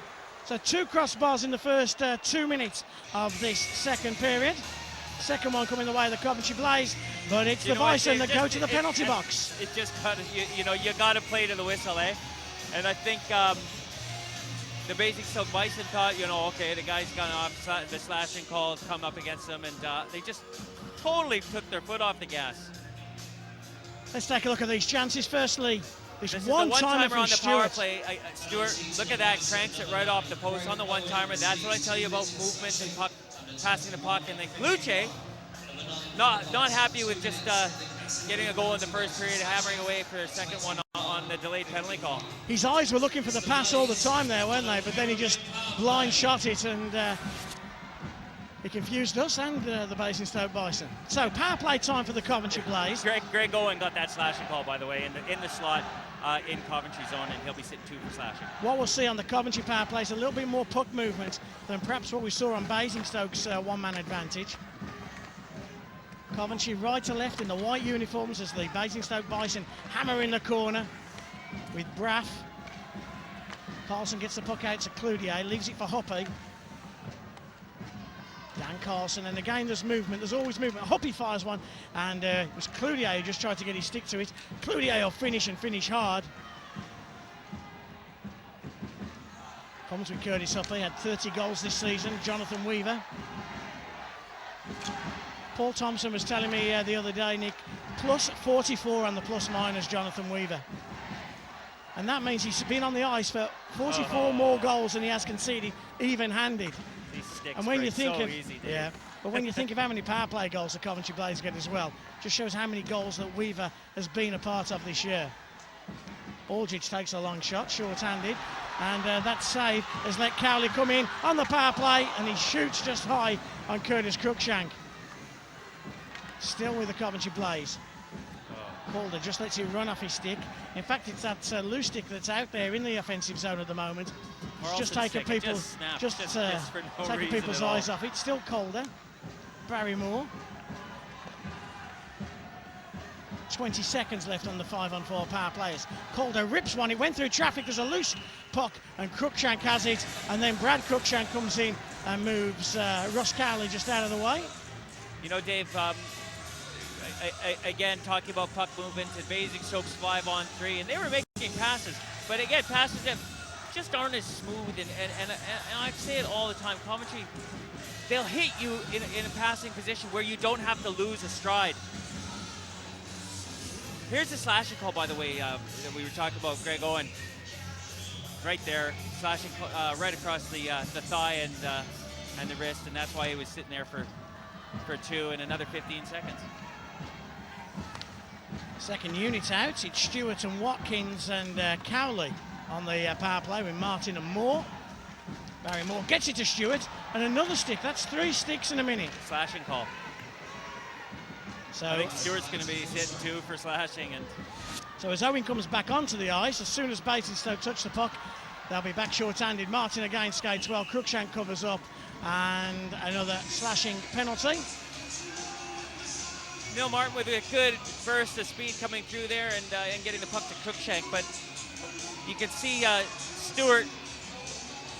So 2 crossbars in the first 2 minutes of this second period. Second one coming the way of the Coventry Blaze, but it's the Bison that go to the penalty box. It just got, you got to play to the whistle, eh? And I think the Basingstoke Bison thought, okay, the guy's gone off, the slashing calls come up against them, and they just totally took their foot off the gas. Let's take a look at these chances. Firstly, this one-timer from on the Stewart. power play. Stewart, look at that, cranks it right off the post on the one-timer. That's what I tell you about movement and puck, passing the puck. And then Cloutier, not happy with just getting a goal in the first period, hammering away for their second one on the delayed penalty call. His eyes were looking for the pass all the time there, weren't they? But then he just blind shot it, and He confused us and the Basingstoke Bison. So power play time for the Coventry Blaze. Greg Owen got that slashing call, by the way, in the slot in Coventry zone, and he'll be sitting 2 for slashing. What we'll see on the Coventry power play is a little bit more puck movement than perhaps what we saw on Basingstoke's one-man advantage. Coventry right to left in the white uniforms as the Basingstoke Bison hammer in the corner with Braff. Carlson gets the puck out to Cloutier, leaves it for Hoppy. Dan Carlson, and again there's movement, there's always movement. Hoppy fires one, and it was Cloutier who just tried to get his stick to it. Cloutier will finish and finish hard. Comes with Curtis Hoppy, had 30 goals this season. Jonathan Weaver. Paul Thompson was telling me the other day, Nick, plus 44 on the plus minus, Jonathan Weaver. And that means he's been on the ice for 44 more goals than he has conceded, even-handed. And when you think so easy, but when you think of how many power play goals the Coventry Blaze get as well, just shows how many goals that Weaver has been a part of this year. Aldridge takes a long shot, short-handed, and that save has let Cowley come in on the power play, and he shoots just high on Curtis Cruikshank. Still with the Coventry Blaze. Calder just lets it run off his stick. In fact, it's that loose stick that's out there in the offensive zone at the moment. It's just taking people's taking people's eyes off it. Still Calder. Barrymore. 20 seconds left on the 5-on-4 power players. Calder rips one. It went through traffic. There's a loose puck, and Cruikshank has it. And then Brad Cruikshank comes in and moves Ross Cowley just out of the way. You know, Dave, again, talking about puck movement and Basingstoke's 5-on-3, and they were making passes, but again, passes that just aren't as smooth, and I say it all the time, Coventry, they'll hit you in a passing position where you don't have to lose a stride. Here's the slashing call, by the way, that we were talking about, Greg Owen, right there, slashing right across the thigh and the wrist, and that's why he was sitting there for 2 and another 15 seconds. Second unit out, it's Stewart and Watkins and Cowley on the power play with Martin and Moore. Barry Moore gets it to Stewart, and another stick. That's 3 sticks in a minute. Slashing call. So I think Stewart's going to be sitting 2 for slashing. And so as Owen comes back onto the ice, as soon as Basingstoke touch the puck, they'll be back short-handed. Martin again skates well. Cruikshank covers up, and another slashing penalty. Neil Martin with a good burst of speed coming through there and getting the puck to Cruikshank, but you can see Stewart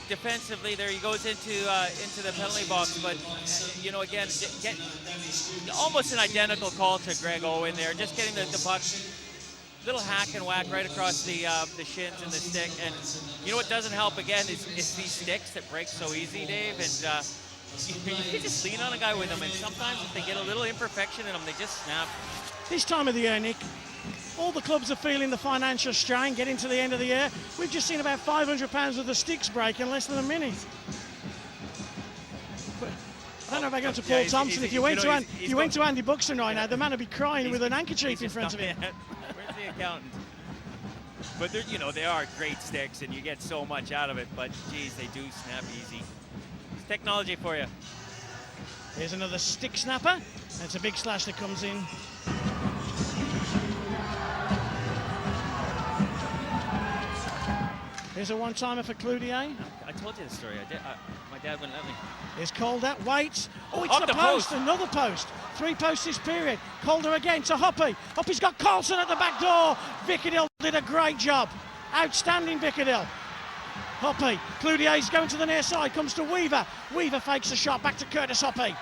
defensively there. He goes into the penalty box, but you know, again, get almost an identical call to Greg Owen there, just getting the puck, little hack and whack right across the shins and the stick. And you know what doesn't help again is these sticks that break so easy, Dave, and you can just lean on a guy with them, and sometimes if they get a little imperfection in them, they just snap. This time of the year, Nick, all the clubs are feeling the financial strain getting to the end of the year. We've just seen about £500 of the sticks break in less than a minute. I don't know if I go to Paul Thompson. If you went to Andy Buxton right now, the man would be crying with an handkerchief in front of him. Where's the accountant? But you know, they are great sticks, and you get so much out of it. But geez, they do snap easy. It's technology for you. Here's another stick snapper. And it's a big slash that comes in. Here's a one-timer for Cloutier. I told you the story. My dad wouldn't let me. Here's Calder. Waits. Oh, it's Off the the post. post. Another post. 3 posts this period. Calder again to Hoppy. Hoppy's got Carlson at the back door. Vickerdale did a great job. Outstanding, Vickerdale. Hoppy. Cloutier's going to the near side. Comes to Weaver. Weaver fakes a shot. Back to Curtis Hoppy.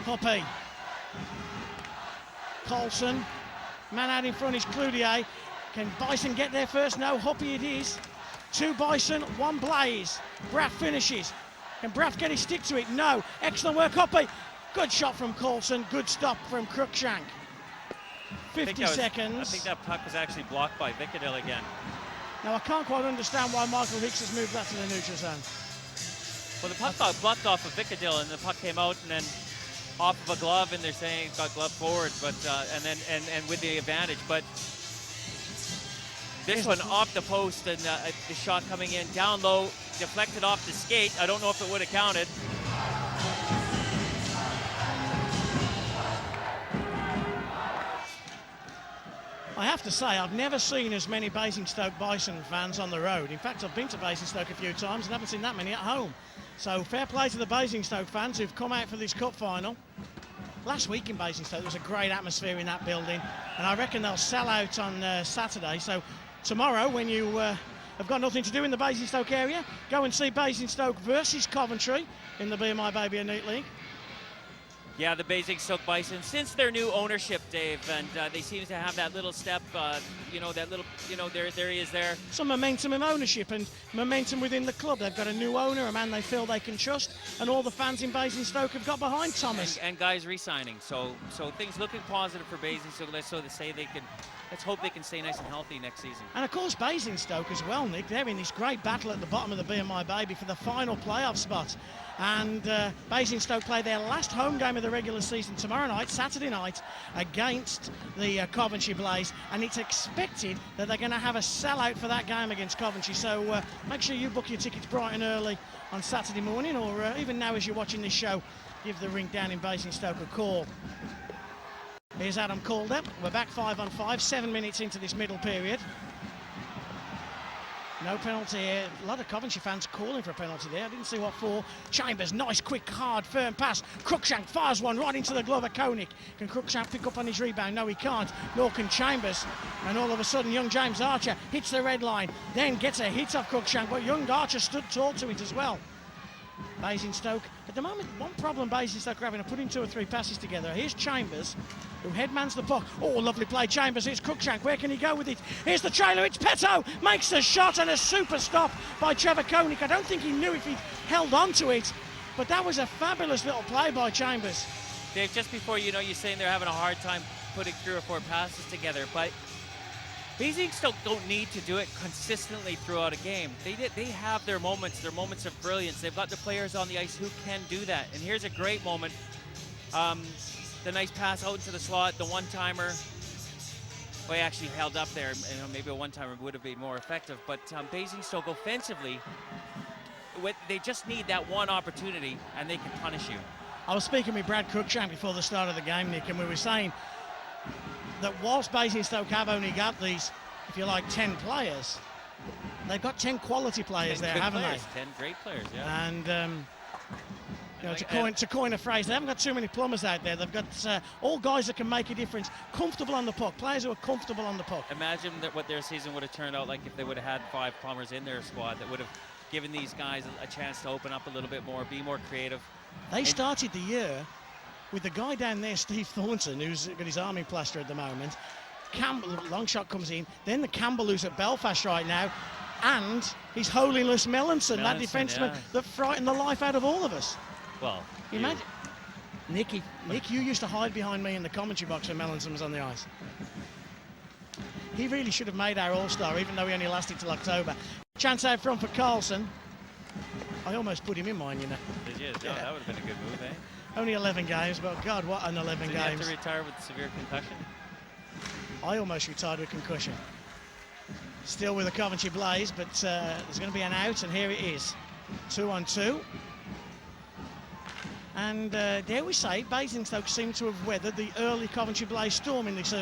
Hoppy. Carlson. Man out in front is Cloutier. Can Bison get there first? No. Hoppy it is. 2 Bison, 1 Blaze. Braff finishes. Can Braff get his stick to it? No. Excellent work, Hoppy. Good shot from Carlson. Good stop from Cruikshank. 50 seconds. I think that puck was actually blocked by Vickerdale again. Now, I can't quite understand why Michael Hicks has moved that to the neutral zone. Well, the puck got blocked off of Vickerdale, and the puck came out and then off of a glove, and they're saying it got gloved forward, but and with the advantage. But this one off the post, and the shot coming in down low, deflected off the skate. I don't know if it would have counted. I have to say, I've never seen as many Basingstoke Bison fans on the road. In fact, I've been to Basingstoke a few times and haven't seen that many at home. So fair play to the Basingstoke fans who've come out for this cup final. Last week in Basingstoke, there was a great atmosphere in that building, and I reckon they'll sell out on Saturday. So tomorrow, when you have got nothing to do in the Basingstoke area, go and see Basingstoke versus Coventry in the BMI Baby Elite League. Yeah, the Basingstoke Bison, since their new ownership, Dave, and they seem to have that little step, you know, that little, you know, there he is there. Some momentum of ownership and momentum within the club. They've got a new owner, a man they feel they can trust, and all the fans in Basingstoke have got behind Thomas. And guys re-signing, so things looking positive for Basingstoke. Let's hope they can stay nice and healthy next season. And of course Basingstoke as well, Nick, they're in this great battle at the bottom of the BMI Baby for the final playoff spot. And Basingstoke play their last home game of the regular season tomorrow night, Saturday night, against the Coventry Blaze, and it's expected that they're going to have a sellout for that game against Coventry. So make sure you book your tickets bright and early on Saturday morning, or even now as you're watching this show, give the rink down in Basingstoke a call. Here's Adam Calder. We're back 5-on-5, 7 minutes into this middle period. No penalty here. A lot of Coventry fans calling for a penalty there. I didn't see what for. Chambers, nice, quick, hard, firm pass. Cruikshank fires one right into the glove of Koenig. Can Cruikshank pick up on his rebound? No, he can't. Nor can Chambers. And all of a sudden, young James Archer hits the red line, then gets a hit off Cruikshank, but young Archer stood tall to it as well. Basingstoke, at the moment, one problem Basingstoke are having are putting 2 or 3 passes together. Here's Chambers, who headmans the puck. Oh, lovely play, Chambers. Here's Cruikshank. Where can he go with it? Here's the trailer. It's Petto. Makes the shot, and a super stop by Trevor Koenig. I don't think he knew if he held on to it, but that was a fabulous little play by Chambers. Dave, just before, you know, you're saying they're having a hard time putting 3 or 4 passes together, but Basingstoke don't need to do it consistently throughout a game. They have their moments of brilliance. They've got the players on the ice who can do that. And here's a great moment. The nice pass out into the slot, the one-timer. Well, he actually held up there. You know, maybe a one-timer would have been more effective. But Basingstoke offensively, they just need that one opportunity, and they can punish you. I was speaking with Brad Cruikshank before the start of the game, Nick, and we were saying that whilst Basingstoke have only got these, if you like, 10 players, they've got 10 quality players there, haven't they? 10 great players, yeah. And you know, to coin a phrase, they haven't got too many plumbers out there. They've got all guys that can make a difference, comfortable on the puck, players who are comfortable on the puck. Imagine what their season would have turned out like if they would have had 5 plumbers in their squad that would have given these guys a chance to open up a little bit more, be more creative. They started the year with the guy down there, Steve Thornton, who's got his arm in plaster at the moment. Campbell, long shot comes in. Then the Campbell, who's at Belfast right now. And his holiness Melanson, that defenseman that frightened the life out of all of us. Well, imagine. Nick, you used to hide behind me in the commentary box when Melanson was on the ice. He really should have made our All-Star, even though he only lasted till October. Chance out front for Carlson. I almost put him in mine, you know. Did you? Yeah. That would have been a good move, eh? Only 11 games, but God, what an 11 games. Did he have to retire with severe concussion? I almost retired with concussion. Still with the Coventry Blaze, but there's going to be an out, and here it is. 2-on-2. And dare we say, Basingstoke seem to have weathered the early Coventry Blaze storm in this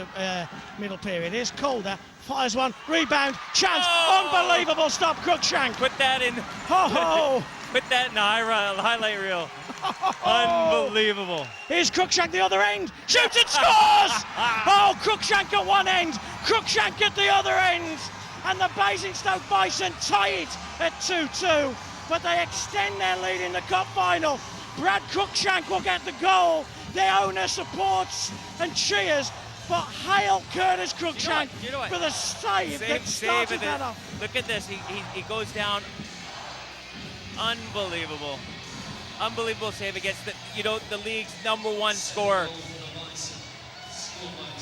middle period. Here's Calder, fires one, rebound, chance, unbelievable stop, Cruikshank. Put that in. Ho-ho! Put that in the highlight reel. Unbelievable. Here's Cruikshank the other end. Shoots and scores! Oh, Cruikshank at one end, Cruikshank at the other end. And the Basingstoke Bison tie it at 2-2. But they extend their lead in the cup final. Brad Cruikshank will get the goal. The owner supports and cheers. But hail Curtis Cruikshank for the save that started that off. Look at this. He goes down. Unbelievable. Unbelievable save against the league's #1 scorer.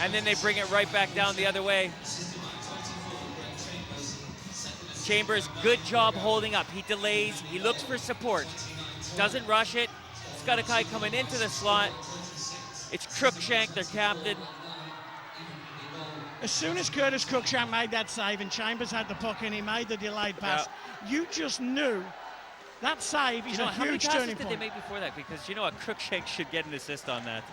And then they bring it right back down the other way. Chambers, good job holding up. He delays, he looks for support. Doesn't rush it. He's got a guy coming into the slot. It's Cruikshank, their captain. As soon as Curtis Cruikshank made that save and Chambers had the puck and he made the delayed pass, you just knew that save is a huge turning point. How many passes did they make before that? Because you know what, Cruikshank should get an assist on that.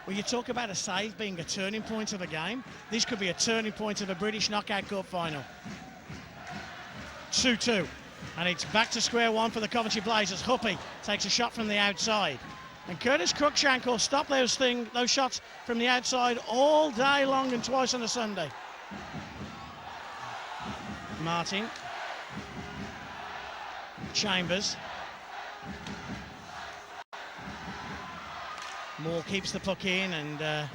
Well, you talk about a save being a turning point of a game. This could be a turning point of a British Knockout Cup final. 2-2. And it's back to square one for the Coventry Blazers. Huppy takes a shot from the outside. And Curtis Cruikshank will stop those shots from the outside all day long and twice on a Sunday. Martin. Chambers. Moore keeps the puck in, and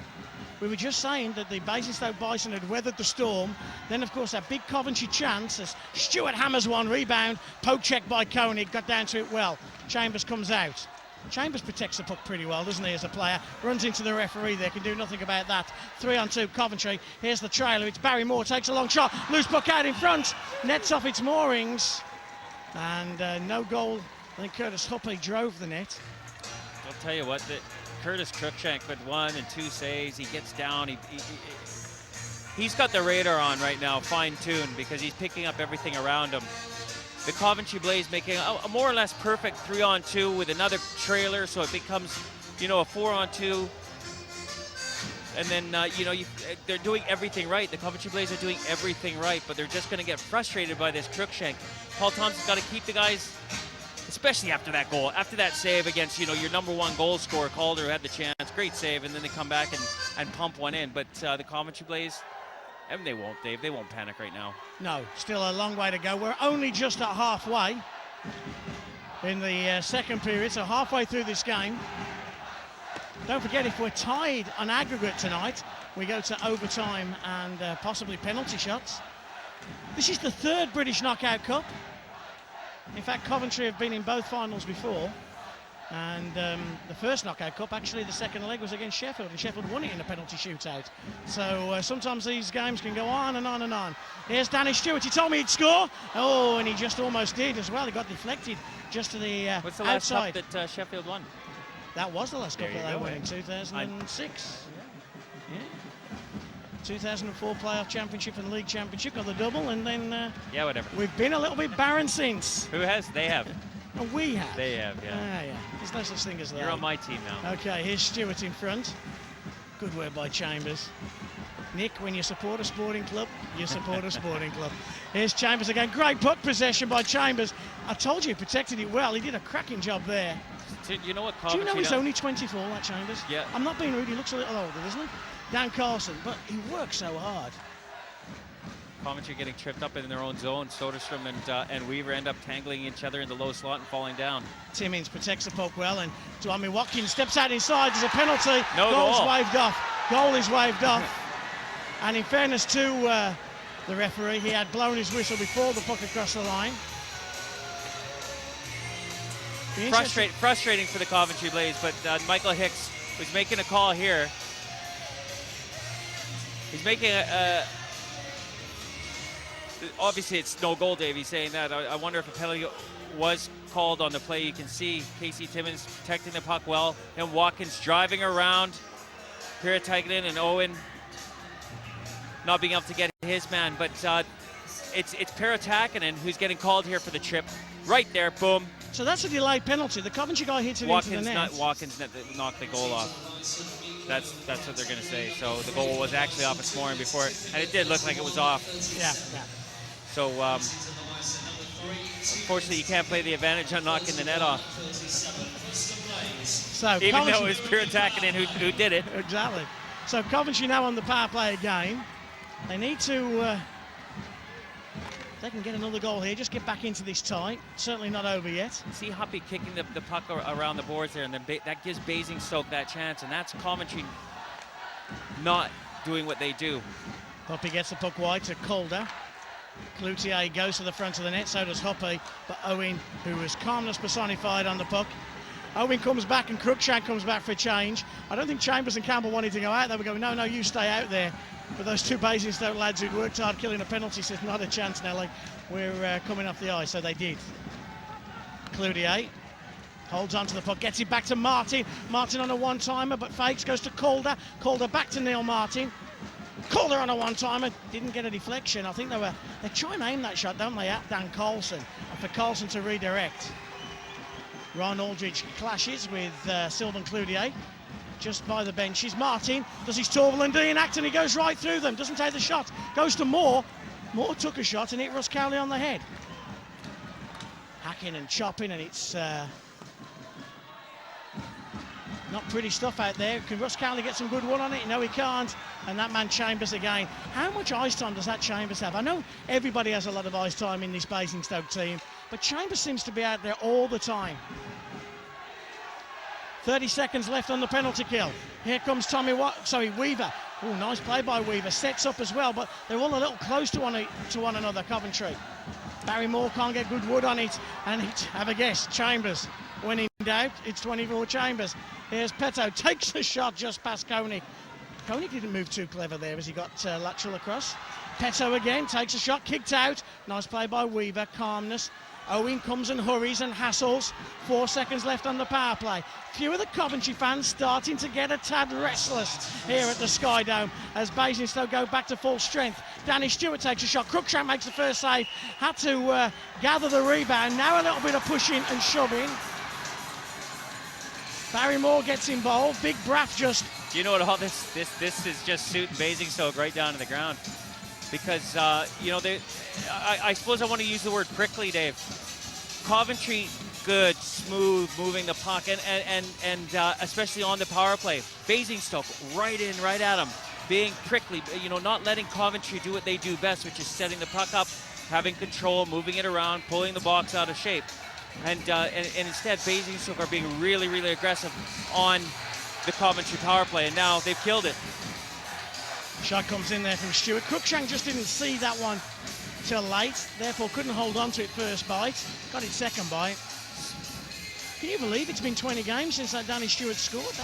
we were just saying that the Basingstoke Bison had weathered the storm. Then, of course, that big Coventry chance as Stewart hammers one, rebound, poke check by Koenig, got down to it well. Chambers comes out. Chambers protects the puck pretty well, doesn't he, as a player? Runs into the referee there, can do nothing about that. 3-on-2, Coventry. Here's the trailer, it's Barry Moore, takes a long shot, loose puck out in front, nets off its moorings, and no goal. I think Curtis Huppy drove the net. I'll tell you what, Curtis Cruikshank with 1 and 2 saves. He gets down. He's got the radar on right now, fine-tuned, because he's picking up everything around him. The Coventry Blaze making a more or less perfect 3-on-2 with another trailer, so it becomes, you know, a 4-on-2. And then, they're doing everything right. The Coventry Blaze are doing everything right, but they're just going to get frustrated by this Cruikshank. Paul Thompson's got to keep the guys, especially after that goal, after that save against, you know, your #1 goal scorer, Calder, who had the chance. Great save, and then they come back and pump one in. But the Coventry Blaze, and they won't, Dave. They won't panic right now. No, still a long way to go. We're only just at halfway in the second period, so halfway through this game. Don't forget, if we're tied on aggregate tonight, we go to overtime and possibly penalty shots. This is the 3rd British Knockout Cup. In fact, Coventry have been in both finals before. And the first Knockout Cup, actually the second leg was against Sheffield, and Sheffield won it in a penalty shootout. So sometimes these games can go on and on and on. Here's Danny Stewart, he told me he'd score. Oh, and he just almost did as well. He got deflected just to the outside. What's the last cup that Sheffield won? That was the last cup that they won in 2006. Yeah. 2004 playoff championship and league championship, got the double, and then yeah, whatever. We've been a little bit barren since. Who has? They have. And we have. They have, yeah. Yeah. There's no such thing as that. You're on my team now. Okay, here's Stewart in front. Good work by Chambers. Nick, when you support a sporting club, you support a sporting club. Here's Chambers again. Great puck possession by Chambers. I told you he protected it well. He did a cracking job there. You know what, do you know he's only 24, like Chambers? Yeah. I'm not being rude. He looks a little older, doesn't he? Dan Carlson, but he works so hard. Coventry getting tripped up in their own zone. Soderstrom and Weaver end up tangling each other in the low slot and falling down. Timmins protects the puck well, and Dwayne Watkins steps out inside. There's a penalty. No Goal's goal. waved off. Goal is waved off. And in fairness to the referee, he had blown his whistle before the puck across the line. Frustrating for the Coventry Blaze, but Michael Hicks was making a call here. He's making obviously it's no goal, Dave. He's saying that. I wonder if a penalty was called on the play. You can see Casey Timmins protecting the puck well, and Watkins driving around. Piratainen and Owen not being able to get his man, but it's Piratainen who's getting called here for the trip. Right there, boom. So that's a delayed penalty. The Coventry guy hits it into the net. Watkins knocked the goal off. That's what they're going to say. So the goal was actually off a scoring before, and it did look like it was off. Yeah. So unfortunately, you can't play the advantage on knocking the net off. So even though it was Piratainen who did it. Exactly. So Coventry now on the power play again. They need to. They can get another goal here, just get back into this tie. Certainly not over yet. See Huppy kicking the puck around the boards there, and then that gives Basingstoke that chance, and that's Coventry not doing what they do. Huppy gets the puck wide to Calder. Cloutier goes to the front of the net, so does Huppy, but Owen, who is calmness personified on the puck. Owen comes back and Cruikshank comes back for a change. I don't think Chambers and Campbell wanted to go out. They were going, no, you stay out there. But those two Basingstoke lads who'd worked hard killing a penalty said, not a chance, Nelly. We're coming off the ice, so they did. Cloutier holds on to the puck, gets it back to Martin. Martin on a one-timer, but fakes, goes to Calder. Calder back to Neil Martin. Calder on a one-timer, didn't get a deflection. I think they try and aim that shot, don't they, at Dan Carlson, and for Carlson to redirect. Ryan Aldridge clashes with Sylvan Cloutier. just by the benches. Martin does his Torval and Dean act and he goes right through them, doesn't take the shot, goes to Moore. Moore took a shot and hit Russ Cowley on the head. Hacking and chopping, and it's not pretty stuff out there. Can Russ Cowley get some good wood on it? No, he can't. And that man Chambers again. How much ice time does that Chambers have? I know everybody has a lot of ice time in this Basingstoke team, but Chambers seems to be out there all the time. 30 seconds left on the penalty kill. Here comes Weaver. Oh, nice play by Weaver. Sets up as well, but they're all a little close to one another, Coventry. Barry Moore can't get good wood on it, and have a guess, Chambers. When in doubt, it's 24 Chambers. Here's Petto, takes the shot just past Koenig. Koenig didn't move too clever there as he got lateral across. Petto again, takes a shot, kicked out. Nice play by Weaver, calmness. Owen comes and hurries and hassles. 4 seconds left on the power play. Few of the Coventry fans starting to get a tad restless here at the Sky Dome as Basingstoke go back to full strength. Danny Stewart takes a shot. Cruikshank makes the first save. Had to gather the rebound. Now a little bit of pushing and shoving. Barry Moore gets involved. Big Braff just... Do you know what, all this is just suiting Basingstoke right down to the ground. Because, you know, I suppose I want to use the word prickly, Dave. Coventry, good, smooth, moving the puck, and especially on the power play. Basingstoke, right in, right at them, being prickly, you know, not letting Coventry do what they do best, which is setting the puck up, having control, moving it around, pulling the box out of shape. And instead, Basingstoke are being really, really aggressive on the Coventry power play, and now they've killed it. Shot comes in there from Stewart. Cruikshank just didn't see that one till late, therefore couldn't hold on to it first bite. Got it second bite. Can you believe it's been 20 games since that Danny Stewart scored?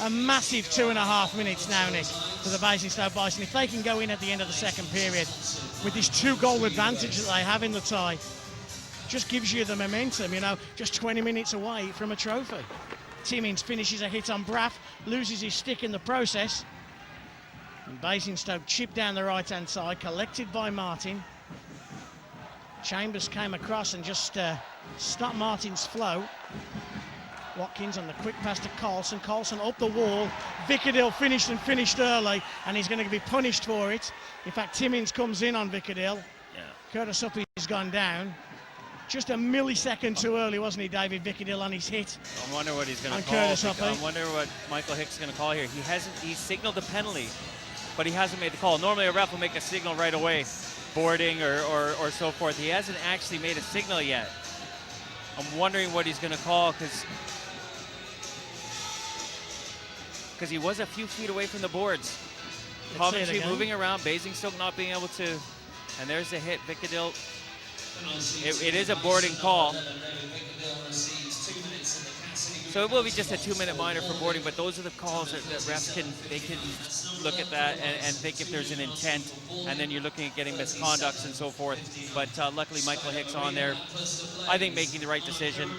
A massive 2.5 minutes now, Nick, for the Basingstoke Bison. If they can go in at the end of the second period with this 2-goal advantage that they have in the tie, just gives you the momentum, you know, just 20 minutes away from a trophy. Timmins finishes a hit on Braff, loses his stick in the process. And Basingstoke chipped down the right-hand side, collected by Martin. Chambers came across and just stopped Martin's flow. Watkins on the quick pass to Carlson. Carlson up the wall. Vickerdale finished early, and he's going to be punished for it. In fact, Timmins comes in on Vickerdale. Yeah. Curtis Uppy's gone down. Just a millisecond too early, wasn't he, David Vickerdale, on his hit? I wonder what he's going to on call. Curtis Uppy. I wonder what Michael Hicks is going to call here. He's signaled the penalty, but he hasn't made the call. Normally a ref will make a signal right away, boarding or so forth. He hasn't actually made a signal yet. I'm wondering what he's going to call, because he was a few feet away from the boards. Coventry moving around, Basingstoke not being able to, and there's the hit. Vickerdale, it is a boarding call. So it will be just a 2-minute minor for boarding, but those are the calls that refs can look at that and think if there's an intent, and then you're looking at getting misconducts and so forth. But luckily Michael Hicks on there, I think making the right decision.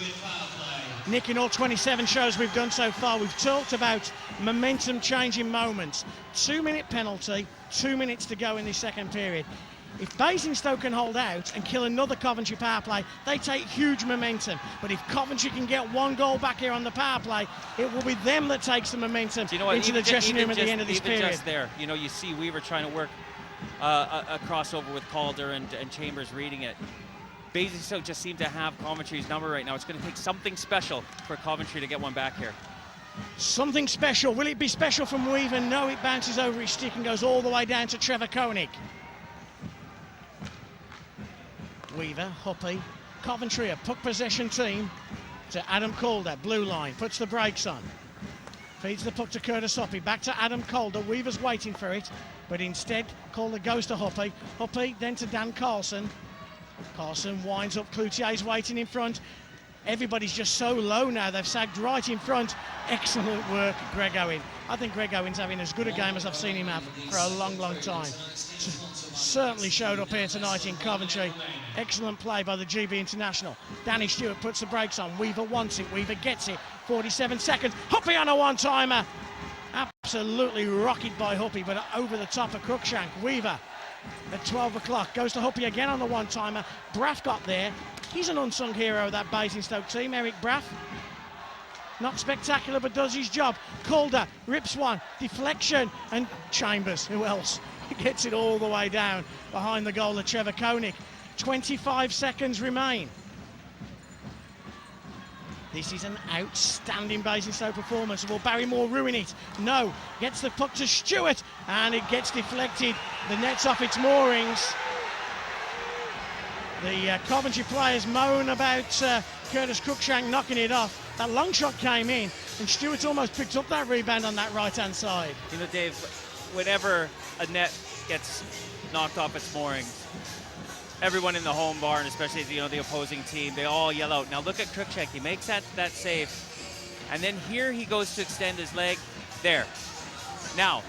Nick, in all 27 shows we've done so far, we've talked about momentum-changing moments. 2-minute penalty, 2 minutes to go in this second period. If Basingstoke can hold out and kill another Coventry power play, they take huge momentum. But if Coventry can get 1 goal back here on the power play, it will be them that takes the momentum into the dressing room at the end of this period. Just there, you know, you see Weaver trying to work a crossover with Calder and Chambers reading it. Basingstoke just seem to have Coventry's number right now. It's going to take something special for Coventry to get one back here. Something special. Will it be special from Weaver? No, it bounces over his stick and goes all the way down to Trevor Koenig. Weaver, Huppy, Coventry, a puck possession team, to Adam Calder, blue line, puts the brakes on. Feeds the puck to Curtis Huppy, back to Adam Calder. Weaver's waiting for it, but instead Calder goes to Huppy. Huppy then to Dan Carlson. Carlson winds up, Cloutier's waiting in front. Everybody's just so low now, they've sagged right in front. Excellent work, Greg Owen. I think Greg Owen's having as good a game as I've seen him have for a long, long time. Certainly showed up here tonight in Coventry. Excellent play by the GB International. Danny Stewart puts the brakes on. Weaver wants it, Weaver gets it. 47 seconds, Huppy on a one-timer. Absolutely rocketed by Huppy, but over the top of Cruikshank. Weaver at 12 o'clock. Goes to Huppy again on the one-timer. Braff got there. He's an unsung hero of that Basingstoke team, Eric Braff. Not spectacular, but does his job. Calder rips one, deflection, and Chambers, who else? He gets it all the way down behind the goal of Trevor Koenig. 25 seconds remain. This is an outstanding Basingstoke performance. Will Barrymore ruin it? No. Gets the puck to Stewart, and it gets deflected. The net's off its moorings. The Coventry players moan about Curtis Cruikshank knocking it off. That long shot came in, and Stewart almost picked up that rebound on that right-hand side. You know, Dave, whenever a net gets knocked off its moorings, everyone in the home barn, especially the opposing team, they all yell out. Now look at Cruikshank. He makes that save, and then here he goes to extend his leg. There. Now,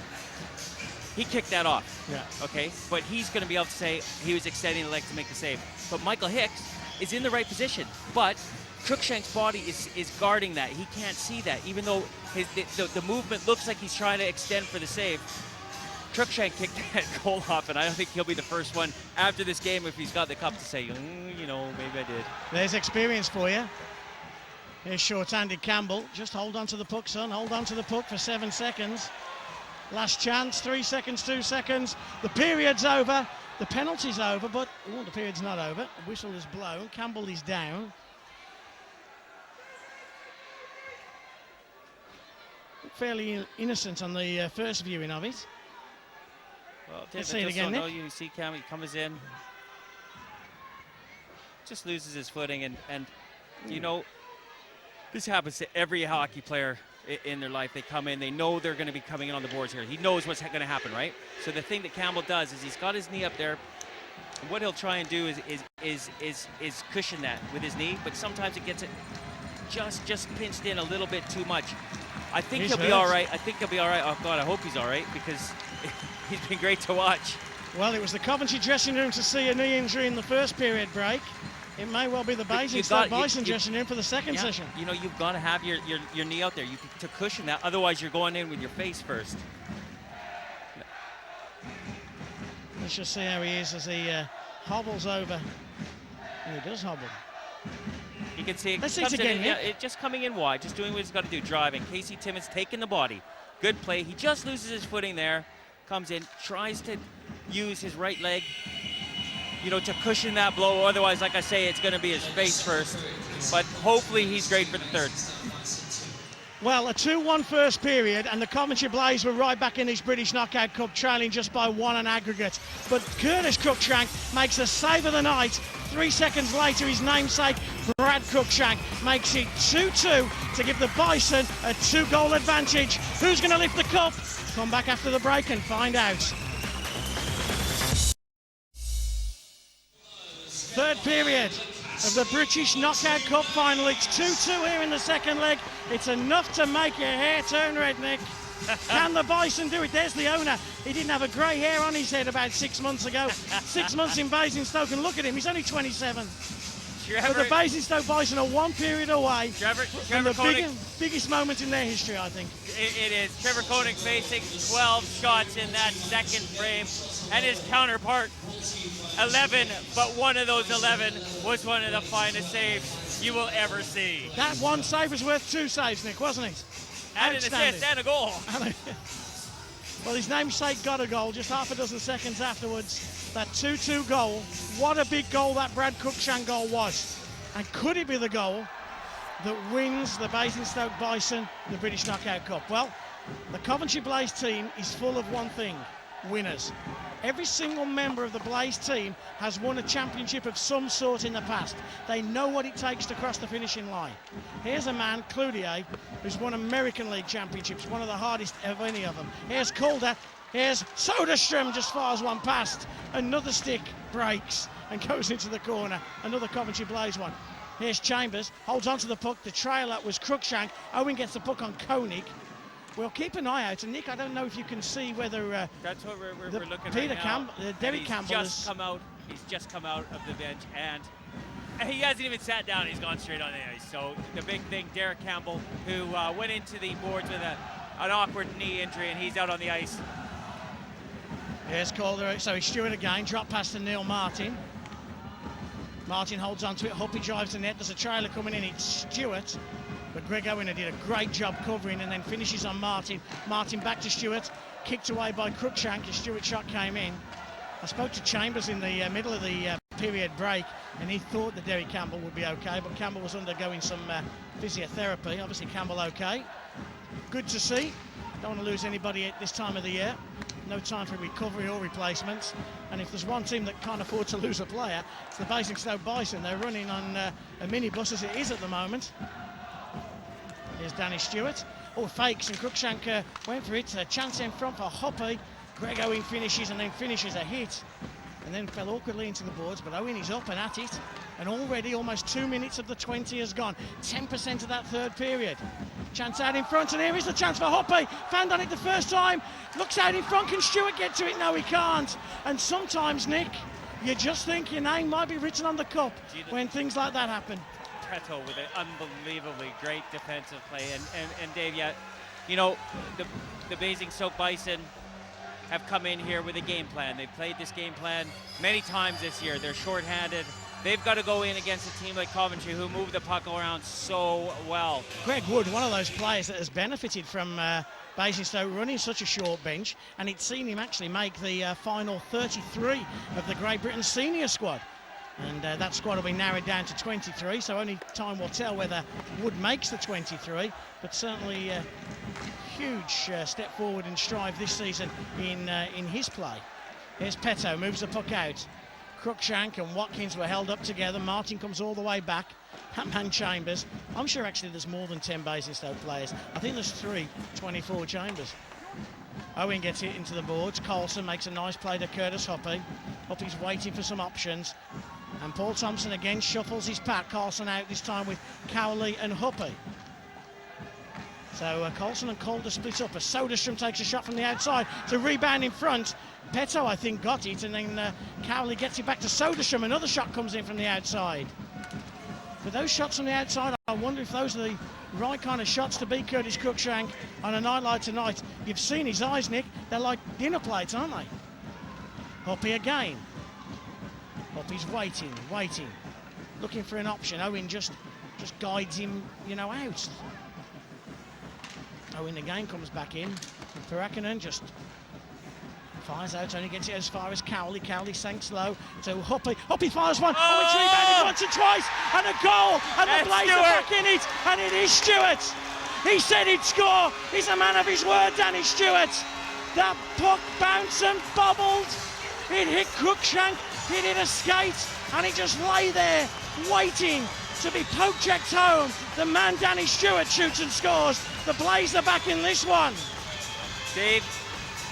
he kicked that off. Yeah. Okay, but he's going to be able to say he was extending the leg to make the save. But Michael Hicks is in the right position, but Cruikshank's body is guarding that. He can't see that, even though the movement looks like he's trying to extend for the save. Cruikshank kicked that goal off, and I don't think he'll be the first one after this game if he's got the cup to say, you know, maybe I did. There's experience for you. Here's short-handed Campbell. Just hold on to the puck, son. Hold on to the puck for 7 seconds. Last chance, 3 seconds, 2 seconds. The period's over. The penalty's over, but the period's not over. The whistle is blown. Campbell is down. Fairly innocent on the first viewing of it. Well, Let's see it again, Nick. You see Cam, he comes in, just loses his footing, and you know, this happens to every hockey player in their life. They come in, they know they're going to be coming in on the boards here. He knows what's going to happen, right? So the thing that Campbell does is he's got his knee up there. And what he'll try and do is cushion that with his knee, but sometimes it gets it just pinched in a little bit too much. I think he'll be all right. I think he'll be all right. Oh God, I hope he's all right, because he's been great to watch. Well, it was the Coventry dressing room to see a knee injury in the first period break. It may well be the Basingstoke Bison dressing room for the second session. You know, you've got to have your knee out there to cushion that. Otherwise, you're going in with your face first. Let's just see how he is as he hobbles over. He does hobble. You can see it. Let's see it again. It just coming in wide, just doing what he's got to do, driving. Casey Timmins taking the body. Good play. He just loses his footing there. Comes in, tries to use his right leg, you know, to cushion that blow. Otherwise, like I say, it's going to be his face first. But hopefully he's great for the third. Well, a 2-1 first period, and the Coventry Blaze were right back in this British Knockout Cup, trailing just by 1 on aggregate. But Curtis Cruikshank makes a save of the night. 3 seconds later, his namesake, Brad Cruikshank, makes it 2-2 to give the Bison a 2-goal advantage. Who's going to lift the cup? Come back after the break and find out. Third period of the British Knockout Cup final. It's 2-2 here in the second leg. It's enough to make your hair turn red, Nick. Can the Bison do it? There's the owner. He didn't have a grey hair on his head about 6 months ago. 6 months in Basingstoke, and look at him, he's only 27. But the Basingstoke Bison are 1 period away from the biggest moment in their history, I think. It is. Trevor Koenig facing 12 shots in that second frame, and his counterpart 11, but one of those 11 was one of the finest saves you will ever see. That one save was worth 2 saves, Nick, wasn't it? And an assist and a goal. Well, his namesake got a goal just half a dozen seconds afterwards. That 2-2 goal. What a big goal that Brad Cruikshank goal was. And could it be the goal that wins the Basingstoke Bison the British Knockout Cup? Well, the Coventry Blaze team is full of one thing: winners. Every single member of the Blaze team has won a championship of some sort in the past. They know what it takes to cross the finishing line. Here's a man, Cloutier, who's won American League championships, one of the hardest of any of them. Here's Calder. Here's Soderstrom, just fires one past. Another stick breaks and goes into the corner. Another Coventry Blaze one. Here's Chambers, holds onto the puck. The trailer was Cruikshank. Owen gets the puck on Koenig. We'll keep an eye out. And Nick, I don't know if you can see whether that's what we're looking Peter right now. Derek Campbell he's just come out of the bench, and he hasn't even sat down. He's gone straight on the ice. So the big thing, Derek Campbell, who went into the boards with an awkward knee injury, and he's out on the ice. Here's Calder, so it's Stewart again, drop pass to Neil Martin. Martin holds on to it, Huppy drives the net, there's a trailer coming in, it's Stewart. But Greg Owen did a great job covering and then finishes on Martin. Martin back to Stewart, kicked away by Cruikshank as Stewart's shot came in. I spoke to Chambers in the middle of the period break and he thought that Derry Campbell would be okay, but Campbell was undergoing some physiotherapy. Obviously Campbell okay. Good to see. Don't want to lose anybody at this time of the year. No time for recovery or replacements. And if there's one team that can't afford to lose a player, it's the Basingstoke Bison. They're running on a minibus as it is at the moment. Here's Danny Stewart. Oh, fakes and Cruikshank went for it. A chance in front for Hoppy. Greg Owen finishes and then finishes a hit. And then fell awkwardly into the boards, but Owen is up and at it. And already almost 2 minutes of the 20 has gone. 10% of that third period. Chance out in front, and here is the chance for Hoppy. Found on it the first time. Looks out in front. Can Stewart get to it? No, he can't. And sometimes, Nick, you just think your name might be written on the cup when things like that happen. Treto with an unbelievably great defensive play. And Dave, yeah, you know, the Basingstoke Bison have come in here with a game plan. They've played this game plan many times this year. They're shorthanded. They've got to go in against a team like Coventry who move the puck around so well. Greg Wood, one of those players that has benefited from Basingstoke running such a short bench, and it's seen him actually make the final 33 of the Great Britain senior squad. And that squad will be narrowed down to 23, so only time will tell whether Wood makes the 23, but certainly a huge step forward in stride this season in his play. Here's Petto, moves the puck out. Cruikshank and Watkins were held up together. Martin comes all the way back. That man Chambers. I'm sure actually there's more than 10 Basingstoke players. I think there's 24 Chambers. Owen gets it into the boards. Colson makes a nice play to Curtis Hoppy. Hoppy's waiting for some options. And Paul Thompson again shuffles his pack. Carlson out this time with Cowley and Hoppy. So Colson and Calder split up as Soderstrom takes a shot from the outside. It's a rebound in front. Petto, I think, got it, and then Cowley gets it back to Soderstrom. Another shot comes in from the outside. But those shots from the outside, I wonder if those are the right kind of shots to beat Curtis Cruikshank on a night like tonight. You've seen his eyes, Nick. They're like dinner plates, aren't they? Hoppy again. Hoppy's waiting, looking for an option. Owen just guides him, you know, out. Owen again comes back in. Perakinen just fires out, only gets it as far as Cowley. Cowley sinks low to Hoppy. Hoppy fires one. Oh, it's rebounded once or twice, and a goal, and the Blaze are back in it, and it is Stewart. He said he'd score. He's a man of his word, Danny Stewart. That puck bounced and bobbled. It hit Cruikshank, it hit a skate, and it just lay there waiting to be poke-checked home. The man Danny Stewart shoots and scores. The Blaze are back in this one. Dave,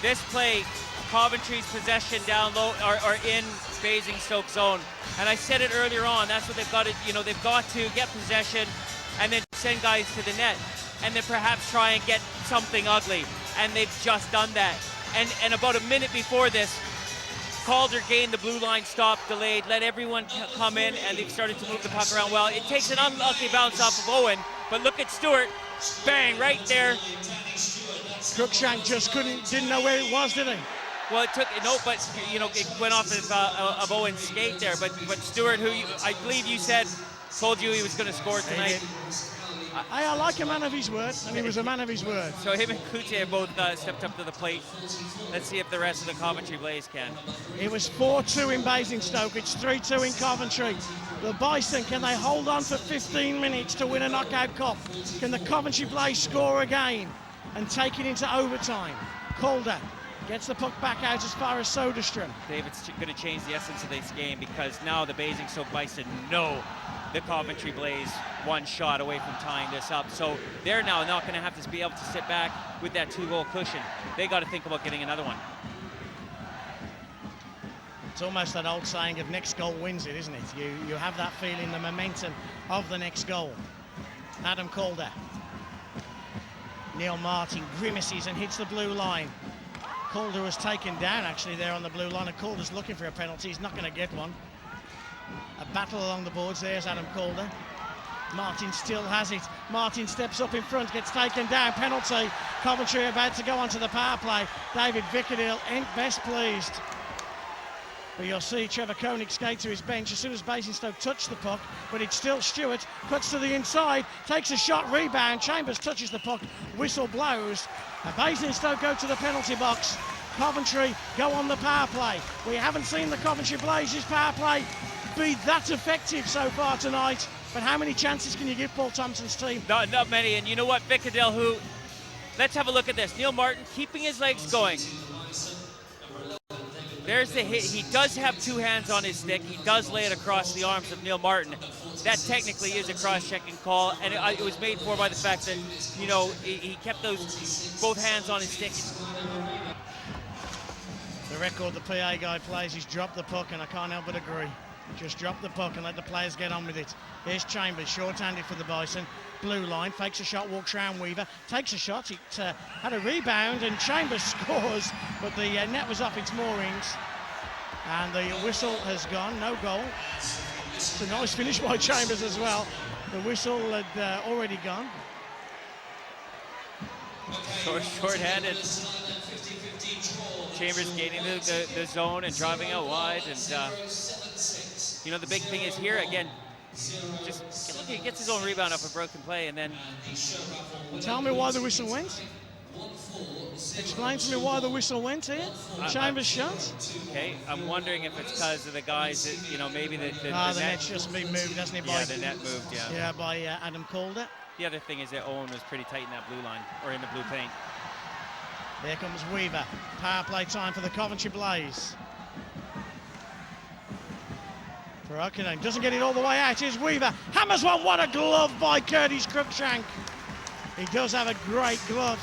this play, Coventry's possession down low or in Basingstoke zone. And I said it earlier on, that's what they've got to, you know, they've got to get possession and then send guys to the net and then perhaps try and get something ugly. And they've just done that. And about a minute before this, Calder gained the blue line stop, delayed, let everyone come in, and they've started to move the puck around well. It takes an unlucky bounce off of Owen, but look at Stewart, bang, right there. Cruikshank just didn't know where it was, did he? Well, it took, no, but, you know, it went off of Owen's skate there, but Stewart, who I believe you said, told you he was going to score tonight. I like a man of his word, and he was a man of his word. So him and Coutier both stepped up to the plate. Let's see if the rest of the Coventry Blaze can. It was 4-2 in Basingstoke. It's 3-2 in Coventry. The Bison, can they hold on for 15 minutes to win a knockout cup? Can the Coventry Blaze score again and take it into overtime? Calder gets the puck back out as far as Soderstrom. Dave, it's going to change the essence of this game because now the Basingstoke Bison know the Coventry Blaze one shot away from tying this up. So they're now not going to have to be able to sit back with that 2-goal cushion. They got to think about getting another one. It's almost that old saying of next goal wins it, isn't it? You have that feeling, the momentum of the next goal. Adam Calder. Neil Martin grimaces and hits the blue line. Calder was taken down actually there on the blue line, and Calder's looking for a penalty. He's not going to get one. A battle along the boards. There's Adam Calder. Martin still has it. Martin steps up in front, gets taken down. Penalty. Coventry about to go onto the power play. David Vickerdale ain't best pleased. But you'll see Trevor Koenig skate to his bench as soon as Basingstoke touched the puck, but it's still Stewart, cuts to the inside, takes a shot, rebound, Chambers touches the puck, whistle blows, and Basingstoke go to the penalty box. Coventry go on the power play. We haven't seen the Coventry Blazers power play be that effective so far tonight, but how many chances can you give Paul Thompson's team? Not many, and you know what, Vickerdale, who, let's have a look at this. Neil Martin keeping his legs going. There's the hit. He does have two hands on his stick. He does lay it across the arms of Neil Martin. That technically is a cross-checking call, and it was made for by the fact that, you know, he kept those both hands on his stick. The record the PA guy plays is drop the puck, and I can't help but agree. Just drop the puck and let the players get on with it. Here's Chambers, short-handed for the Bison. Blue line, fakes a shot, walks around Weaver, takes a shot. It had a rebound and Chambers scores, but the net was off its moorings. And the whistle has gone, no goal. It's a nice finish by Chambers as well. The whistle had already gone. Short-handed. Chambers gaining the zone and driving out wide, and you know, the big thing is here again, just look, he gets his own rebound off a broken play, and then... Tell me why the whistle went. Explain to me why the whistle went here. Chambers shot. Okay, I'm wondering if it's because of the guys that, you know, maybe the net's just been moved, hasn't it? Yeah, the net moved, yeah. Yeah, by Adam Calder. The other thing is that Owen was pretty tight in that blue line, or in the blue paint. Here comes Weaver. Power play time for the Coventry Blaze. Doesn't get it all the way out. Here's Weaver. Hammers one. What a glove by Curtis Cruikshank. He does have a great glove.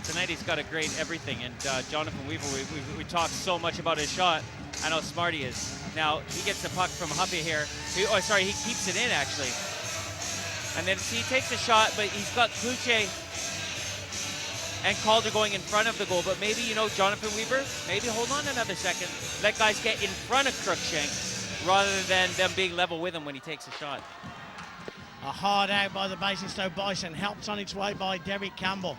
Tonight he's got a great everything. And Jonathan Weaver, we talked so much about his shot and how smart he is. Now, he gets the puck from Huppy here. He keeps it in, actually. And then, see, he takes a shot, but he's got Kluche and Calder going in front of the goal, but maybe, you know, Jonathan Weaver, maybe hold on another second. Let guys get in front of Cruikshank rather than them being level with him when he takes a shot. A hard out by the Basingstoke Bison, helped on its way by Derek Campbell.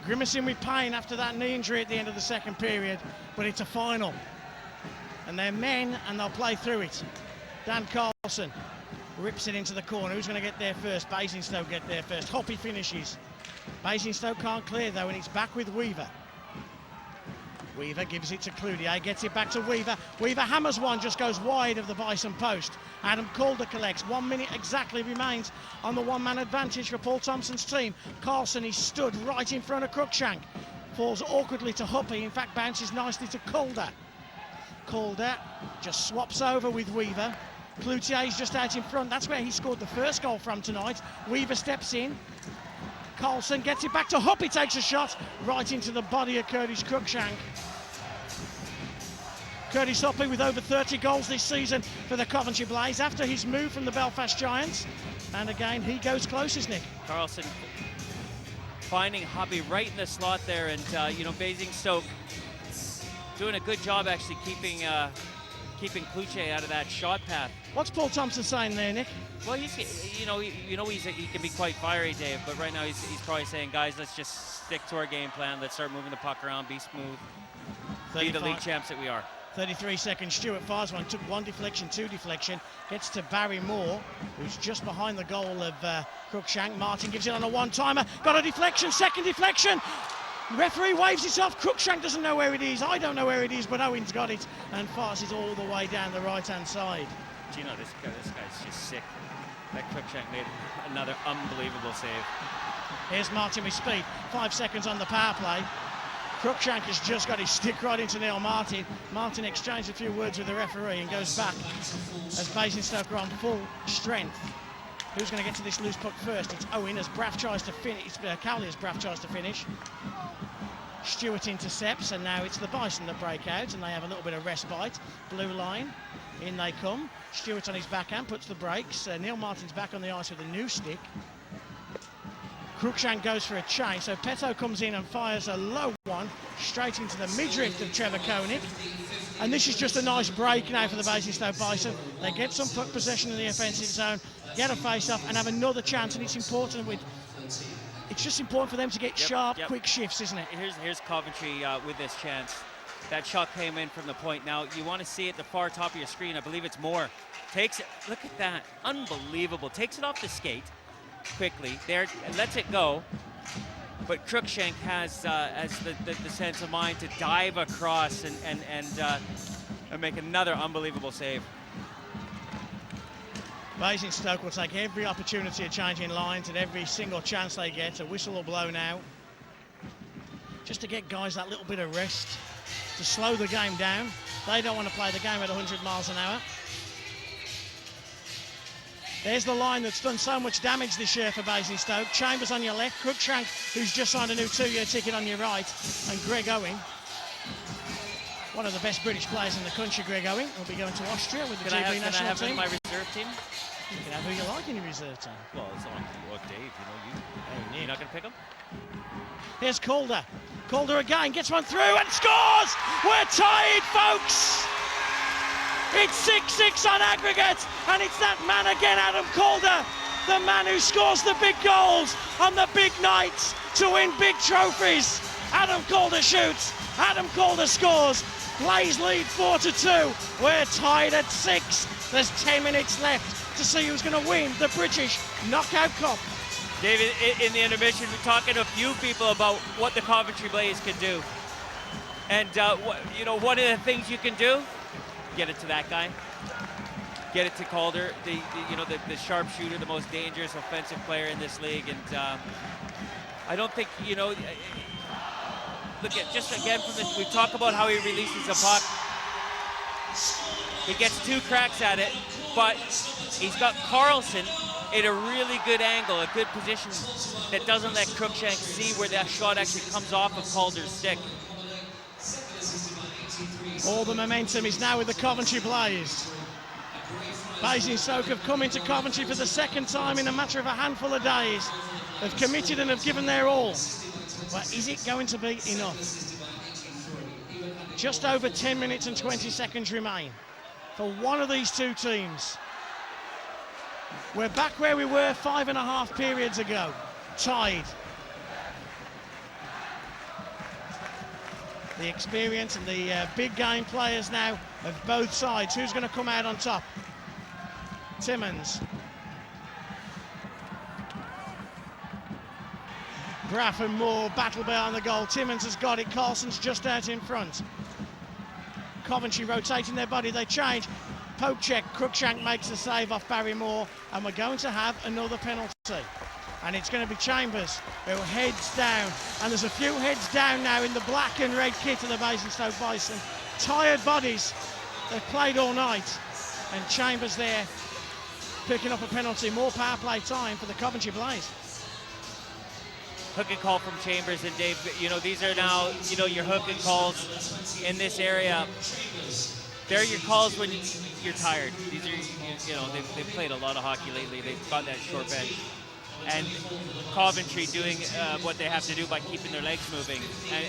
Grimacing with pain after that knee injury at the end of the second period, but it's a final. And they're men, and they'll play through it. Dan Carlson rips it into the corner. Who's going to get there first? Basingstoke get there first. Hoppy finishes. Basingstoke can't clear though, and it's back with Weaver. Weaver gives it to Cloutier, gets it back to Weaver. Weaver hammers one, just goes wide of the Bison post. Adam Calder collects. 1 minute exactly remains on the one-man advantage for Paul Thompson's team. Carlson, he stood right in front of Cruikshank. Falls awkwardly to Huppy, in fact bounces nicely to Calder. Calder just swaps over with Weaver. Cloutier's just out in front. That's where he scored the first goal from tonight. Weaver steps in. Carlson gets it back to Huppy, takes a shot right into the body of Curtis Cruikshank. Curtis Huppy with over 30 goals this season for the Coventry Blaze after his move from the Belfast Giants. And again, he goes closest, Nick. Carlson finding Huppy right in the slot there, and you know, Basingstoke doing a good job actually keeping Kluche out of that shot path. What's Paul Thompson saying there, Nick? Well, he can be quite fiery, Dave, but right now he's probably saying, guys, let's just stick to our game plan. Let's start moving the puck around, be smooth, be the league champs that we are. 33 seconds, Stewart fires one, took one deflection, two deflection, gets to Barry Moore, who's just behind the goal of Cruikshank. Martin gives it on a one-timer, got a deflection, second deflection. Referee waves it off. Cruikshank doesn't know where it is. I don't know where it is, but Owen's got it and fires it all the way down the right-hand side. Do you know, this guy's just sick. That Cruikshank made another unbelievable save. Here's Martin with speed. 5 seconds on the power play. Cruikshank has just got his stick right into Neil Martin. Martin exchanged a few words with the referee and goes back as Basingstoke are on full strength. Who's going to get to this loose puck first? It's Owen as Braff tries to finish. It's Cowley as Braff tries to finish. Stewart intercepts, and now it's the Bison that break out, and they have a little bit of respite. Blue line, in they come. Stewart on his backhand puts the brakes. Neil Martin's back on the ice with a new stick. Cruikshank goes for a change, so Petto comes in and fires a low one straight into the midriff of Trevor Koenig. And this is just a nice break now for the Basingstoke Bison. They get some possession in the offensive zone, get a face-off, and have another chance. And it's important it's just important for them to get sharp, quick shifts, isn't it? Here's Coventry with this chance. That shot came in from the point. Now, you want to see it at the far top of your screen. I believe it's Moore. Takes it. Look at that. Unbelievable. Takes it off the skate quickly. There, and lets it go. But Cruikshank has the sense of mind to dive across and make another unbelievable save. Basingstoke will take every opportunity of changing lines, and every single chance they get. A whistle will blow now, just to get guys that little bit of rest, to slow the game down. They don't want to play the game at 100 miles an hour. There's the line that's done so much damage this year for Basingstoke. Chambers on your left, Cruikshank, who's just signed a new 2-year ticket, on your right, and Greg Owen, one of the best British players in the country. Greg Owen will be going to Austria with the GB national team. Can I have him in my reserve team? You can have who you like in your reserve team. Well, as long as you look, Dave, you're not going to pick him? Here's Calder. Calder again, gets one through and scores! We're tied, folks! It's 6-6 on aggregate, and it's that man again, Adam Calder, the man who scores the big goals on the big nights to win big trophies. Adam Calder shoots, Adam Calder scores. Blaze lead 4-2. We're tied at 6. There's 10 minutes left to see who's going to win the British Knockout Cup. David, in the intermission, we're talking to a few people about what the Coventry Blaze can do. And, one of the things you can do, get it to that guy. Get it to Calder, the sharpshooter, the most dangerous offensive player in this league. And I don't think, look at, just again from this, we talk about how he releases the puck. He gets 2 cracks at it, but he's got Carlson in a really good angle, a good position that doesn't let Cruikshank see where that shot actually comes off of Calder's stick. All the momentum is now with the Coventry Blaze. Basingstoke have come into Coventry for the second time in a matter of a handful of days. They've committed and have given their all. But is it going to be enough? Just over 10 minutes and 20 seconds remain for one of these two teams. We're back where we were 5.5 periods ago, tied. The experience and the big game players now of both sides. Who's going to come out on top? Timmins. Graff and Moore battle behind the goal. Timmins has got it. Carlson's just out in front. Coventry rotating their body. They change. Poke check. Cruikshank makes the save off Barry Moore. And we're going to have another penalty. And it's going to be Chambers who heads down. And there's a few heads down now in the black and red kit of the Basingstoke Bison. Tired bodies. They've played all night. And Chambers there picking up a penalty. More power play time for the Coventry Blaze. Hook and call from Chambers, and Dave, these are now, your hook and calls in this area. They're your calls when you're tired. These are, they've played a lot of hockey lately. They've got that short bench. And Coventry doing what they have to do by keeping their legs moving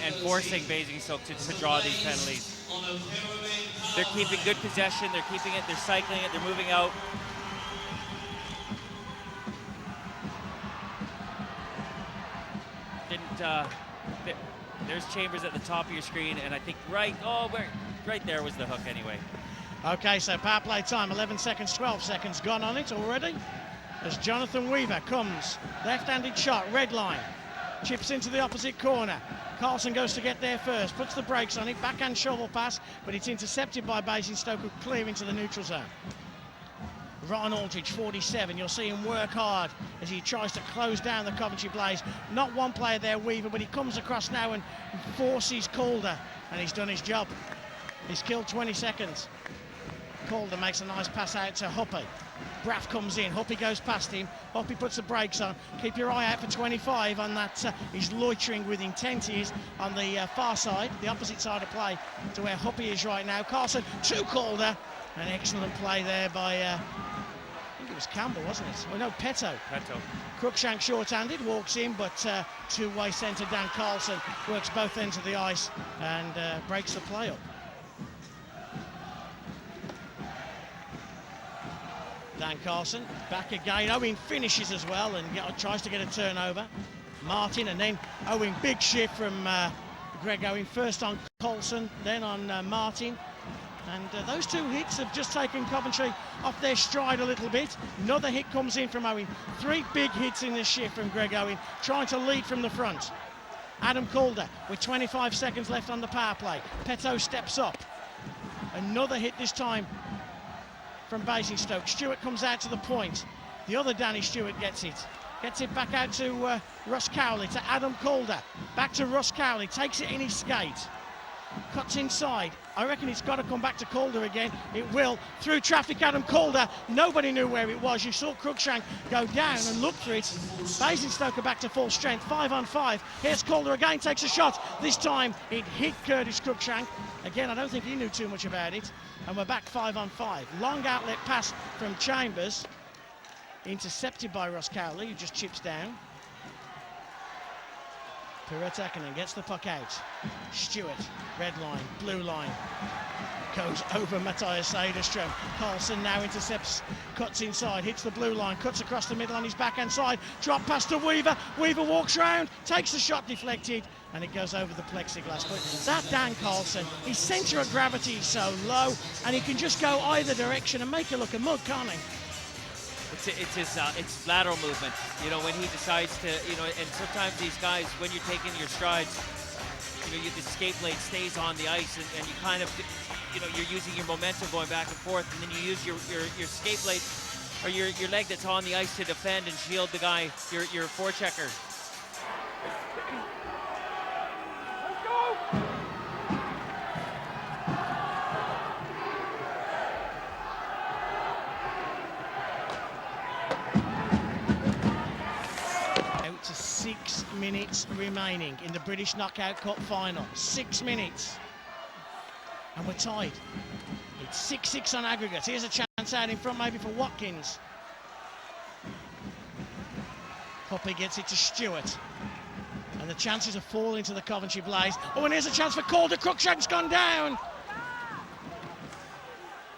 and forcing Basingstoke to draw these penalties. They're keeping good possession. They're keeping it. They're cycling it. They're moving out. There's Chambers at the top of your screen, and I think right there was the hook anyway. Okay, so power play time, 11 seconds, 12 seconds gone on it already. As Jonathan Weaver comes, left-handed shot, red line, chips into the opposite corner. Carlson goes to get there first, puts the brakes on it, backhand shovel pass, but it's intercepted by Basingstoke, who clear into the neutral zone. Ryan Aldridge, 47, you'll see him work hard as he tries to close down the Coventry Blaze. Not one player there, Weaver, but he comes across now and forces Calder, and he's done his job. He's killed 20 seconds. Calder makes a nice pass out to Huppy. Braff comes in, Huppy goes past him, Huppy puts the brakes on. Keep your eye out for 25 on that. He's loitering with intent. He is on the far side, the opposite side of play to where Huppy is right now. Carlson to Calder. An excellent play there by, I think it was Campbell, wasn't it? Well, no, Petto. Cruikshank short-handed, walks in, but two-way centre Dan Carlson works both ends of the ice and breaks the play up. Dan Carlson back again. Owen finishes as well and tries to get a turnover. Martin, and then Owen, big shift from Greg Owen, first on Carlson, then on Martin. And those two hits have just taken Coventry off their stride a little bit. Another hit comes in from Owen. 3 big hits in this shift from Greg Owen, trying to lead from the front. Adam Calder with 25 seconds left on the power play. Peto steps up. Another hit this time from Basingstoke. Stewart comes out to the point. The other Danny Stewart gets it. Gets it back out to Russ Cowley, to Adam Calder. Back to Russ Cowley, takes it in his skate. Cuts inside. I reckon it's got to come back to Calder again. It will. Through traffic, Adam Calder. Nobody knew where it was. You saw Cruikshank go down and look for it. Basingstoke are back to full strength. 5 on 5. Here's Calder again, takes a shot. This time it hit Curtis Cruikshank. Again, I don't think he knew too much about it. And we're back 5 on 5. Long outlet pass from Chambers. Intercepted by Ross Cowley, who just chips down. Piratakkinen gets the puck out. Stewart, red line, blue line. Goes over Matthias Söderström. Carlson now intercepts, cuts inside, hits the blue line, cuts across the middle on his backhand side. Drop pass to Weaver. Weaver walks round, takes the shot deflected, and it goes over the plexiglass. But that Dan Carlson, his centre of gravity is so low, and he can just go either direction and make it look a mug, can't he? It's his lateral movement, you know, when he decides to, you know, and sometimes these guys, when you're taking your strides, you know, the skate blade stays on the ice, and you kind of, you know, you're using your momentum going back and forth, and then you use your skate blade or your leg that's on the ice to defend and shield the guy, your forechecker. Let's go! To 6 minutes remaining in the British Knockout Cup final. 6 minutes. And we're tied. It's 6-6 on aggregate. Here's a chance out in front maybe for Watkins. Puppy gets it to Stewart. And the chances of falling to the Coventry Blaze. Oh, and here's a chance for Calder. Cruikshank's gone down.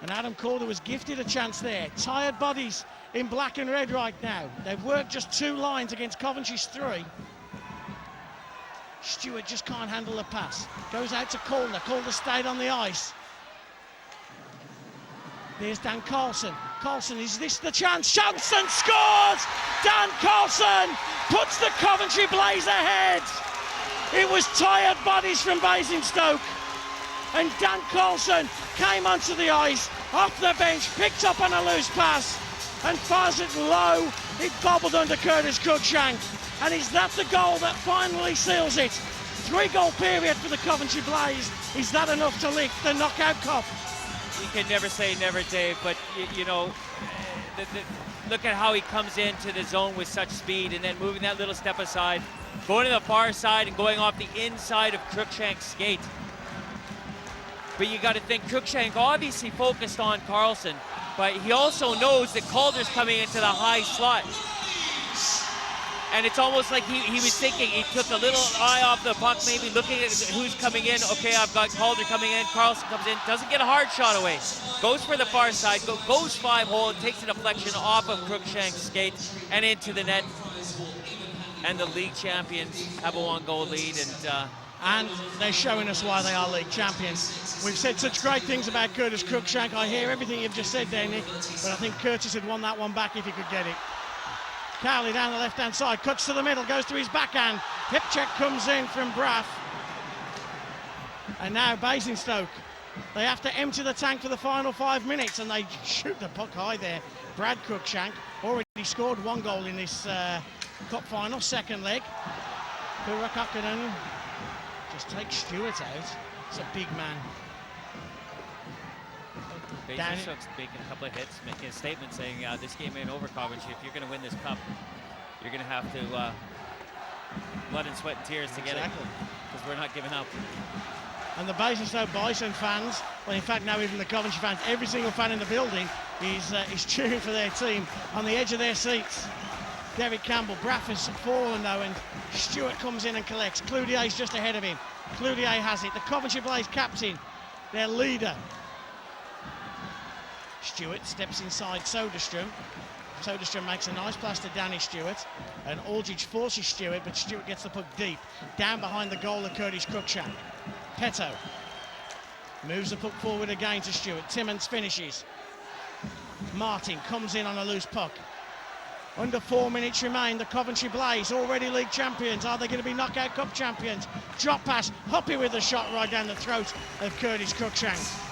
And Adam Calder was gifted a chance there. Tired bodies in black and red right now. They've worked just 2 lines against Coventry's 3. Stewart just can't handle the pass. Goes out to Calder. Calder stayed on the ice. There's Dan Carlson. Carlson, is this the chance? Johnson scores! Dan Carlson puts the Coventry Blaze ahead. It was tired bodies from Basingstoke. And Dan Carlson came onto the ice, off the bench, picked up on a loose pass, and fires it low. It bobbled under Curtis Cruikshank. And is that the goal that finally seals it? 3-goal period for the Coventry Blaze. Is that enough to lift the Knockout Cup? You can never say never, Dave, but you know, look at how he comes into the zone with such speed, and then moving that little step aside, going to the far side and going off the inside of Cruikshank's skate. But you got to think, Cruikshank obviously focused on Carlson, but he also knows that Calder's coming into the high slot. And it's almost like he was thinking, he took a little eye off the puck, maybe looking at who's coming in. Okay, I've got Calder coming in, Carlson comes in, doesn't get a hard shot away. Goes for the far side, goes 5-hole, takes a deflection off of Cruikshank's skate and into the net. And the league champions have a 1-goal lead, and they're showing us why they are league champions. We've said such great things about Curtis Cruikshank. I hear everything you've just said there, Nick, but I think Curtis had won that one back if he could get it. Cowley down the left-hand side, cuts to the middle, goes to his backhand. Hip check comes in from Braff. And now Basingstoke, they have to empty the tank for the final 5 minutes, and they shoot the puck high there. Brad Cruikshank already scored 1 goal in this cup final, second leg. Piratakkinen just takes Stewart out. It's a big man. Basingstoke's making a couple of hits, making a statement saying this game ain't over, Coventry. If you're going to win this cup, you're going to have to blood and sweat and tears to get it, because we're not giving up. And the Basingstoke Bison fans, well, in fact, now even the Coventry fans, every single fan in the building is cheering for their team on the edge of their seats. Derek Campbell, Braff has fallen though, and Stewart comes in and collects. Cloudier's just ahead of him. Cloudier has it. The Coventry Blaze captain, their leader. Stewart steps inside Soderstrom. Soderstrom makes a nice pass to Danny Stewart, and Aldridge forces Stewart, but Stewart gets the puck deep, down behind the goal of Curtis Cruikshank. Petto moves the puck forward again to Stewart. Timmins finishes. Martin comes in on a loose puck. Under 4 minutes remain. The Coventry Blaze, already league champions. Are they going to be knockout cup champions? Drop pass, Hoppy with the shot right down the throat of Curtis Cruikshank.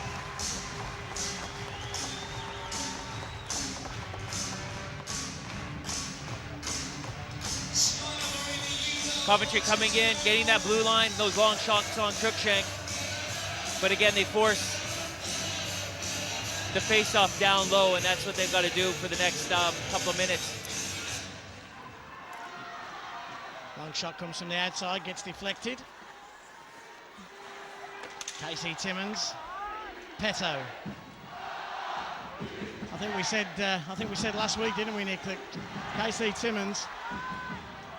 Coventry coming in, getting that blue line, those long shots on Cruikshank. But again, they force the face-off down low, and that's what they've got to do for the next couple of minutes. Long shot comes from the outside, gets deflected. Casey Timmins, Petto. I think we said last week, didn't we, Nick, that Casey Timmins,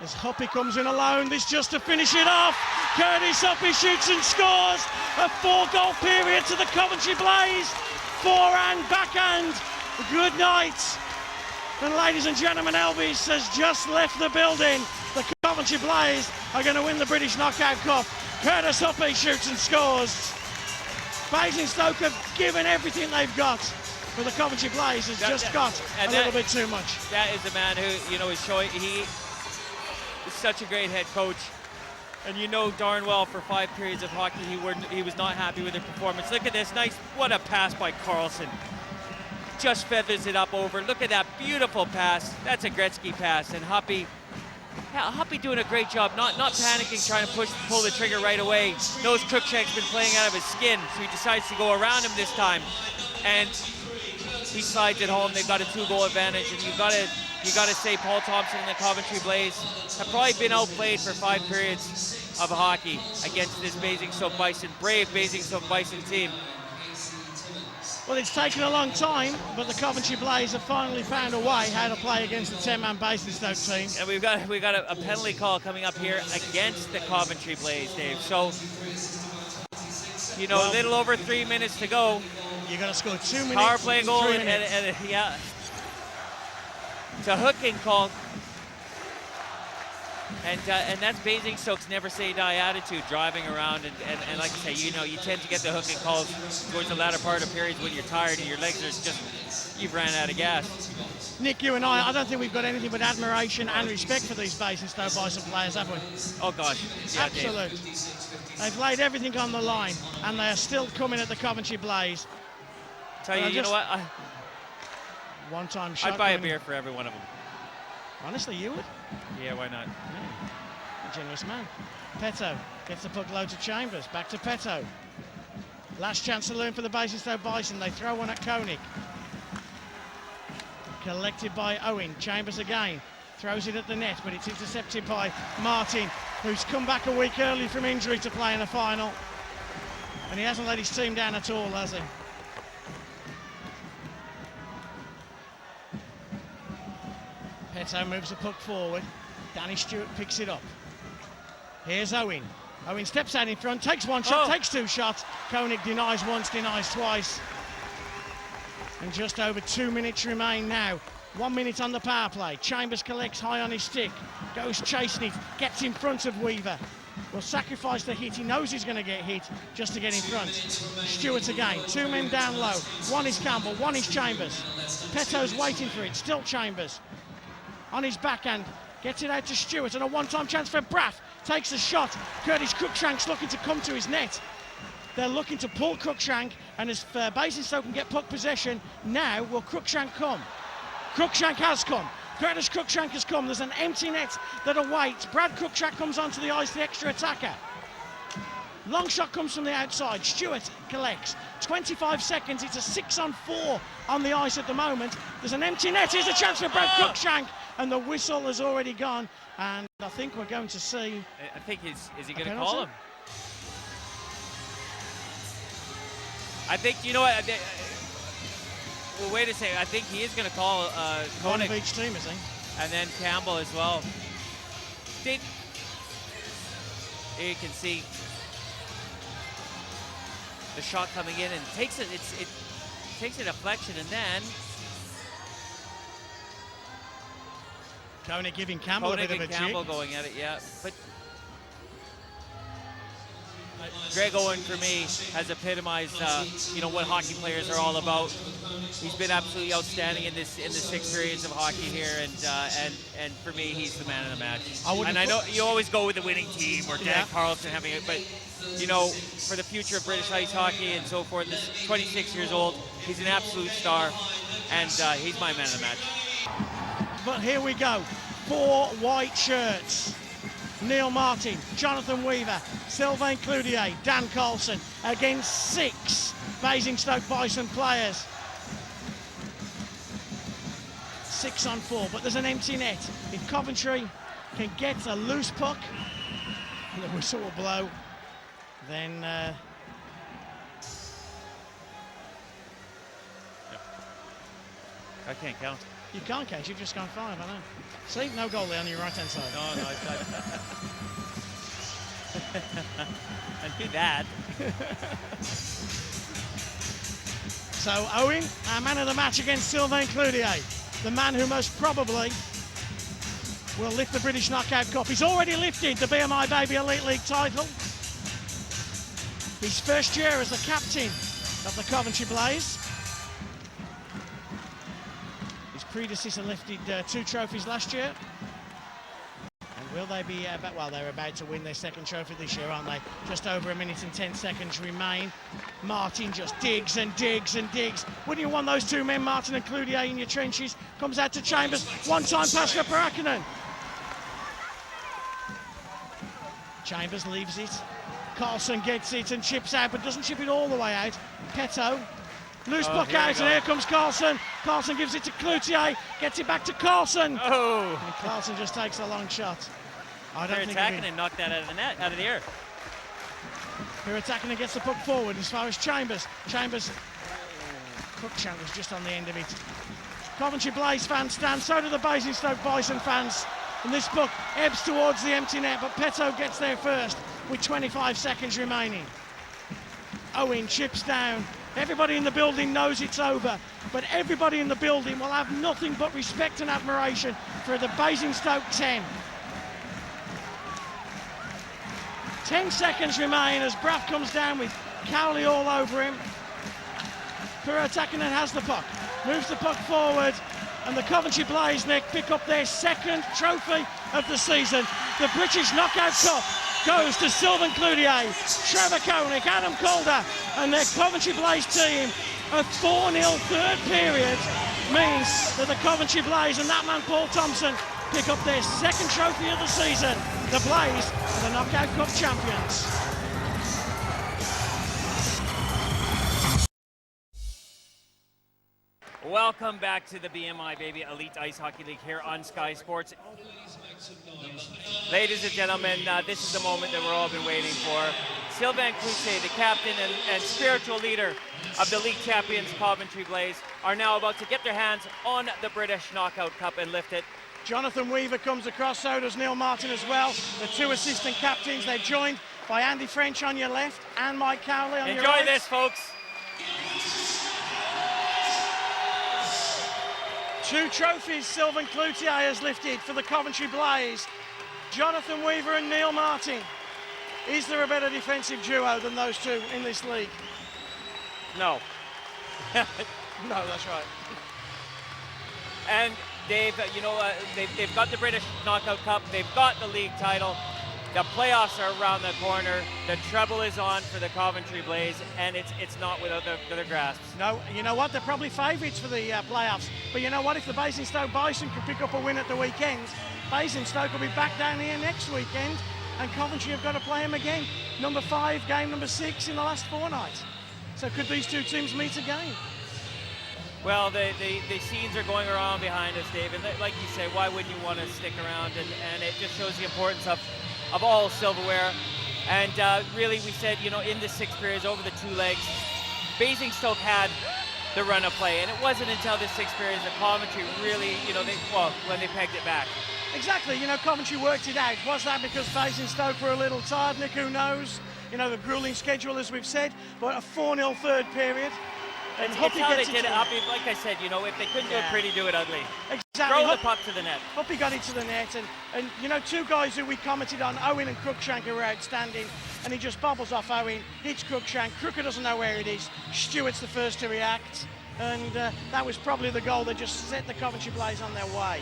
as Hoppy comes in alone, this just to finish it off. Curtis Hoppy shoots and scores. A 4-goal period to the Coventry Blaze. Forehand, backhand, good night. And ladies and gentlemen, Elvis has just left the building. The Coventry Blaze are going to win the British Knockout Cup. Curtis Hoppy shoots and scores. Basingstoke have given everything they've got, but the Coventry Blaze has just got a little bit too much. That is a man who, you know, is showing, he is such a great head coach. And you know darn well for 5 periods of hockey he was not happy with their performance. Look at this, nice, what a pass by Carlson. Just feathers it up over. Look at that beautiful pass. That's a Gretzky pass. And Hoppy doing a great job, not panicking, trying to pull the trigger right away. Knows Cruikshank's been playing out of his skin, so he decides to go around him this time. And he slides it home. They've got a 2-goal advantage, and you got to say Paul Thompson and the Coventry Blaze have probably been outplayed for 5 periods of hockey against this Basingstoke Bison, brave Basingstoke Bison team. Well, it's taken a long time, but the Coventry Blaze have finally found a way how to play against the 10-man Basingstoke team. And we've got a penalty call coming up here against the Coventry Blaze, Dave. So, you know, a little over 3 minutes to go. You're going to score 2 minutes. Power play goal, and yeah, it's a hooking call. And that's Basingstoke's never say die attitude, driving around and like I say, you know, you tend to get the hooking calls towards the latter part of periods when you're tired and your legs are just, you've ran out of gas. Nick, you and I don't think we've got anything but admiration and respect for these Basingstoke Bison players, have we? Oh gosh, yeah, absolute. They've laid everything on the line, and they are still coming at the Coventry Blaze. Tell you, you know what? One-time shot. I'd buy a beer for every one of them. Honestly, you would? Yeah, why not? Yeah. A generous man. Petto gets the puck low to Chambers. Back to Petto. Last chance to learn for the Basingstoke Bison. They throw one at Koenig. Collected by Owen. Chambers again. Throws it at the net, but it's intercepted by Martin, who's come back a week early from injury to play in a final. And he hasn't let his team down at all, has he? Petto moves the puck forward. Danny Stewart picks it up. Here's Owen. Owen steps out in front, takes one shot, takes 2 shots. Koenig denies once, denies twice. And just over 2 minutes remain now. 1 minute on the power play. Chambers collects high on his stick. Goes chasing it, gets in front of Weaver. Will sacrifice the hit. He knows he's going to get hit just to get in front. Stewart again. 2 men down low. One is Campbell, one is Chambers. Petto's waiting for it, still Chambers. On his backhand, gets it out to Stewart, and a one-time chance for Braff. Takes a shot. Curtis Cruikshank's looking to come to his net. They're looking to pull Cruikshank, and as Basingstoke can get puck possession, now will Cruikshank come? Cruikshank has come. Curtis Cruikshank has come. There's an empty net that awaits. Brad Cruikshank comes onto the ice, the extra attacker. Long shot comes from the outside. Stewart collects. 25 seconds. It's a 6-on-4 on the ice at the moment. There's an empty net. Here's a chance for Brad Cruikshank. And the whistle has already gone. And I think we're going to see... I think is he going to call him? I think, you know what... Well, wait a second. I think he is going to call one Koenig. of each team, is he? And then Campbell as well. You can see the shot coming in and takes it. takes a deflection, and then Koenig giving Campbell a bit of a Campbell jig. going at it, yeah. But Greg Owen, for me, has epitomized, you know, what hockey players are all about. He's been absolutely outstanding in the 6 periods of hockey here, and for me, he's the man of the match. And I know you always go with the winning team or Dan Carlson having it, but you know, for the future of British ice hockey and so forth, this 26 years old, he's an absolute star, and he's my man of the match. But here we go, 4 white shirts. Neil Martin, Jonathan Weaver, Sylvain Cloutier, Dan Carlson against 6 Basingstoke Bison players. 6 on 4, but there's an empty net. If Coventry can get a loose puck, and the whistle will blow, then I can't count. you can't catch, you've just gone 5, I know. See, no goalie on your right-hand side. No, I knew that. So Owen, our man of the match against Sylvain Cloutier, the man who most probably will lift the British Knockout Cup. He's already lifted the BMI Baby Elite League title. His first year as the captain of the Coventry Blaze. His predecessor lifted 2 trophies last year. And will they be, well, they're about to win their 2nd trophy this year, aren't they? Just over 1 minute and 10 seconds remain. Martin just digs and digs and digs. Wouldn't you want those 2 men, Martin and Cloutier, in your trenches? Comes out to Chambers, one-time pass for Parakinen. Chambers leaves it. Carlson gets it and chips out, but doesn't chip it all the way out. Petto, loose puck out, and here comes Carlson. Carlson gives it to Cloutier, gets it back to Carlson. Oh! And Carlson just takes a long shot. I don't think attacking and knocked that out of the net, out of the air. Here attacking and gets the puck forward as far as Chambers. Chambers, Cruikshank was just on the end of it. Coventry Blaze fans stand, so do the Basingstoke Bison fans. And this puck ebbs towards the empty net, but Petto gets there first with 25 seconds remaining. Owen chips down. Everybody in the building knows it's over, but everybody in the building will have nothing but respect and admiration for the Basingstoke 10. 10 seconds remain as Braff comes down with Cowley all over him. Parakinen has the puck, moves the puck forward, and the Coventry Blaze, Nick, pick up their 2nd trophy of the season. The British Knockout Cup goes to Sylvain Cloutier, Trevor Koenig, Adam Calder, and their Coventry Blaze team. A 4-0 3rd period means that the Coventry Blaze and that man Paul Thompson pick up their 2nd trophy of the season. The Blaze are the Knockout Cup champions. Welcome back to the BMI Baby Elite Ice Hockey League here on Sky Sports. Ladies and gentlemen, this is the moment that we've all been waiting for. Sylvain Cloutier, the captain and spiritual leader of the league champions Coventry Blaze, are now about to get their hands on the British Knockout Cup and lift it. Jonathan Weaver comes across, so does Neil Martin as well. The 2 assistant captains, they're joined by Andy French on your left and Mike Cowley on your right. Enjoy this, folks. 2 trophies Sylvain Cloutier has lifted for the Coventry Blaze. Jonathan Weaver and Neil Martin. Is there a better defensive duo than those 2 in this league? No. No, that's right. And Dave, you know, they've got the British Knockout Cup, they've got the league title, the playoffs are around the corner, the treble is on for the Coventry Blaze, and it's not without their grasps. No, you know what, they're probably favourites for the playoffs, but you know what, if the Basingstoke Bison can pick up a win at the weekend, Basingstoke will be back down here next weekend, and Coventry have got to play them again. Number 5, game number 6 in the last fortnight. So could these 2 teams meet again? Well, the scenes are going around behind us, David. Like you say, why wouldn't you want to stick around? And it just shows the importance of all silverware. And really, we said, you know, in the 6 periods, over the 2 legs, Basingstoke had the run of play. And it wasn't until the 6 periods that Coventry really, you know, when they pegged it back. Exactly, you know, Coventry worked it out. Was that because Basingstoke were a little tired, Nick? Who knows? You know, the grueling schedule, as we've said, but a 4-0 3rd period. And It's Huppy how they gets did it. into Happy, like I said, you know, if they couldn't do it Yeah. pretty, do it ugly. exactly. Throw the puck to the net. Huppy got into the net, and you know, two guys who we commented on, Owen and Cruikshank, were outstanding, and he just bobbles off Owen, hits Cruikshank. Crooker doesn't know where it is. Stewart's the first to react, and that was probably the goal that just set the Coventry Blaze on their way.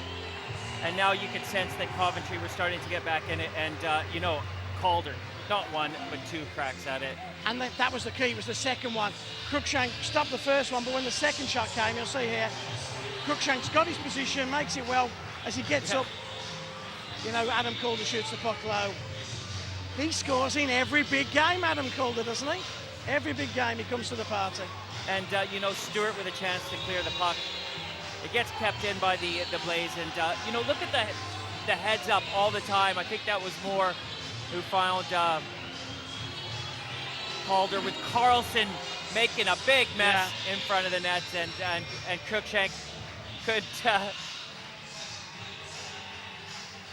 And now you can sense that Coventry were starting to get back in it, and you know, Calder, not one but two cracks at it. And that was the key, was the second one. Cruikshank stopped the first one, but when the second shot came, you'll see here, Cruikshank's got his position, makes it well as he gets up. You know, Adam Calder shoots the puck low. He scores in every big game, Adam Calder, doesn't he? Every big game he comes to the party. And you know, Stewart with a chance to clear the puck. It gets kept in by the Blaze, and you know, look at the heads up all the time. I think that was Moore who found Calder, with Carlson making a big mess in front of the net, and Cruikshank could.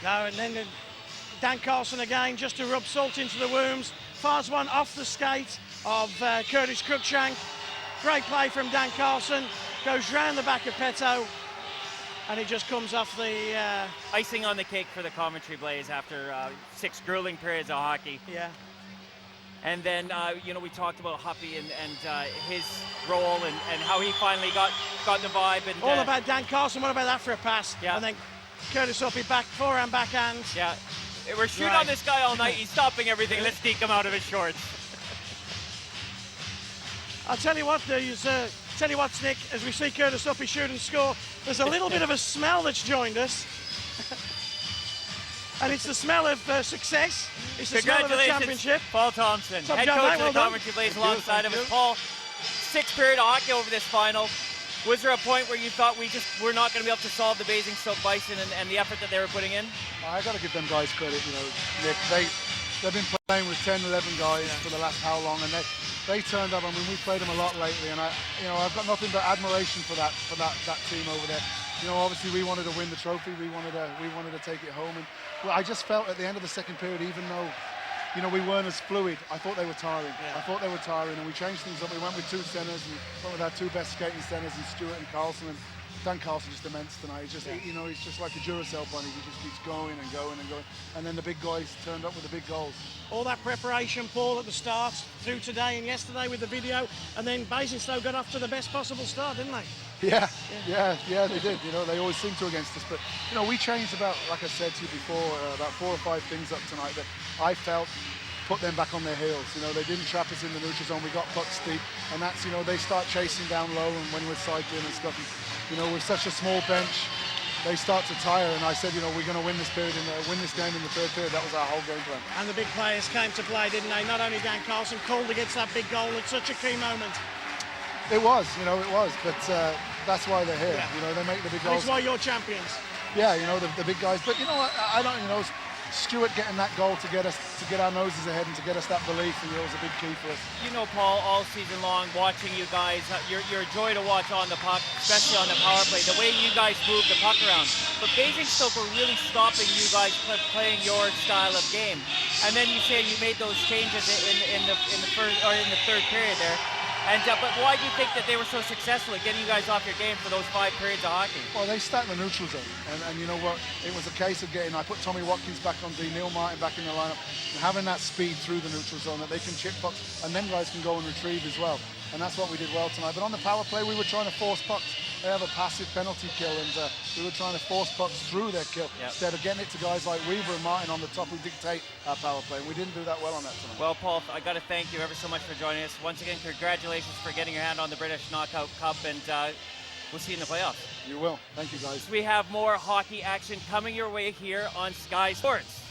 No, and then Dan Carlson again, just to rub salt into the wounds. Fires one off the skate of Curtis Cruikshank. Great play from Dan Carlson. Goes round the back of Petto, and he just comes off the... icing on the cake for the Coventry Blaze after 6 grueling periods of hockey. Yeah. And then, you know, we talked about Huppy and his role and how he finally got the vibe. And All about Dan Carlson. What about that for a pass? Yeah. And then Curtis Huppy back, forehand, backhand. Yeah. We're shooting Right. on this guy all night. He's stopping everything. Let's deke him out of his shorts. I'll tell you what, Nick, as we see Curtis Huppy shoot and score, there's a little bit of a smell that's joined us. And it's the smell of success. It's the smell of the championship. Paul Thompson, What's up, head John, coach mate? of the Well done. Coventry Blaze, alongside of us. Paul, 6th period of hockey over this final. Was there a point where you thought we're not going to be able to solve the Basingstoke Bison and the effort that they were putting in? I got to give them guys credit, you know, Nick. They've been playing with 10, 11 guys for the last how long, and they turned up. I mean, we played them a lot lately, and I've got nothing but admiration for that team over there. You know, obviously we wanted to win the trophy. We wanted to take it home, and I just felt at the end of the second period, even though, you know, we weren't as fluid, I thought they were tiring. Yeah. I thought they were tiring, and we changed things up. We went with 2 centers, and went with our 2 best skating centers, and Stewart and Carlson. And Dan Carlson just immense tonight. He's just, you know, he's just like a Duracell bunny. He just keeps going and going and going. And then the big guys turned up with the big goals. All that preparation, Paul, at the start, through today and yesterday with the video, and then Basingstoke got off to the best possible start, didn't they? Yeah, they did. You know, they always seem to against us. But, you know, we changed about, like I said to you before, about 4 or 5 things up tonight that I felt put them back on their heels. You know, they didn't trap us in the neutral zone. We got pucks deep, and that's, you know, they start chasing down low, and when we're cycling and stuff, and, you know, with such a small bench, they start to tire. And I said, you know, we're going to win this period and win this game in the 3rd period. That was our whole game plan. And the big players came to play, didn't they? Not only Dan Carlson, Calder gets that big goal at such a key moment. It was, you know, it was. But that's why they're here. Yeah. You know, they make the big And goals. it's why you're champions. Yeah, you know, the big guys. But, you know, I don't, you know, Stewart getting that goal to get our noses ahead and to get us that belief, you know, was a big key for us. You know, Paul, all season long, watching you guys, you're a joy to watch on the puck, especially on the power play, the way you guys move the puck around. But Basingstoke were really stopping you guys playing your style of game. And then you say you made those changes in the 3rd period there. And but why do you think that they were so successful at getting you guys off your game for those 5 periods of hockey? Well, they stacked the neutral zone, and you know what? It was a case of I put Tommy Watkins back on D, Neil Martin back in the lineup, and having that speed through the neutral zone that they can chip pucks, and then guys can go and retrieve as well. And that's what we did well tonight. But on the power play, we were trying to force pucks. They have a passive penalty kill, and we were trying to force pucks through their kill instead of getting it to guys like Weaver and Martin on the top who dictate our power play. And we didn't do that well on that tonight. Well, Paul, I got to thank you ever so much for joining us. Once again, congratulations for getting your hand on the British Knockout Cup, and we'll see you in the playoffs. You will. Thank you, guys. We have more hockey action coming your way here on Sky Sports.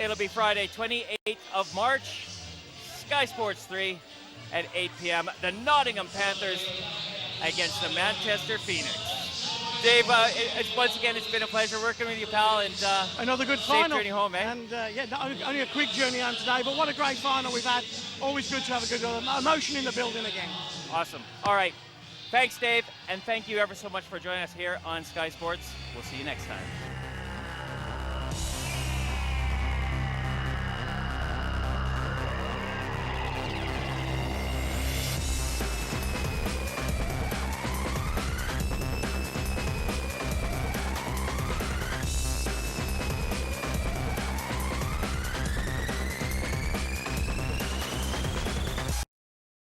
It'll be Friday, 28th of March, Sky Sports 3 at 8 p.m. The Nottingham Panthers against the Manchester Phoenix. Dave, once again, it's been a pleasure working with you, pal, and another good safe final. journey home, eh? And only a quick journey home today, but what a great final we've had. Always good to have a good emotion in the building again. Awesome. All right. Thanks, Dave, and thank you ever so much for joining us here on Sky Sports. We'll see you next time.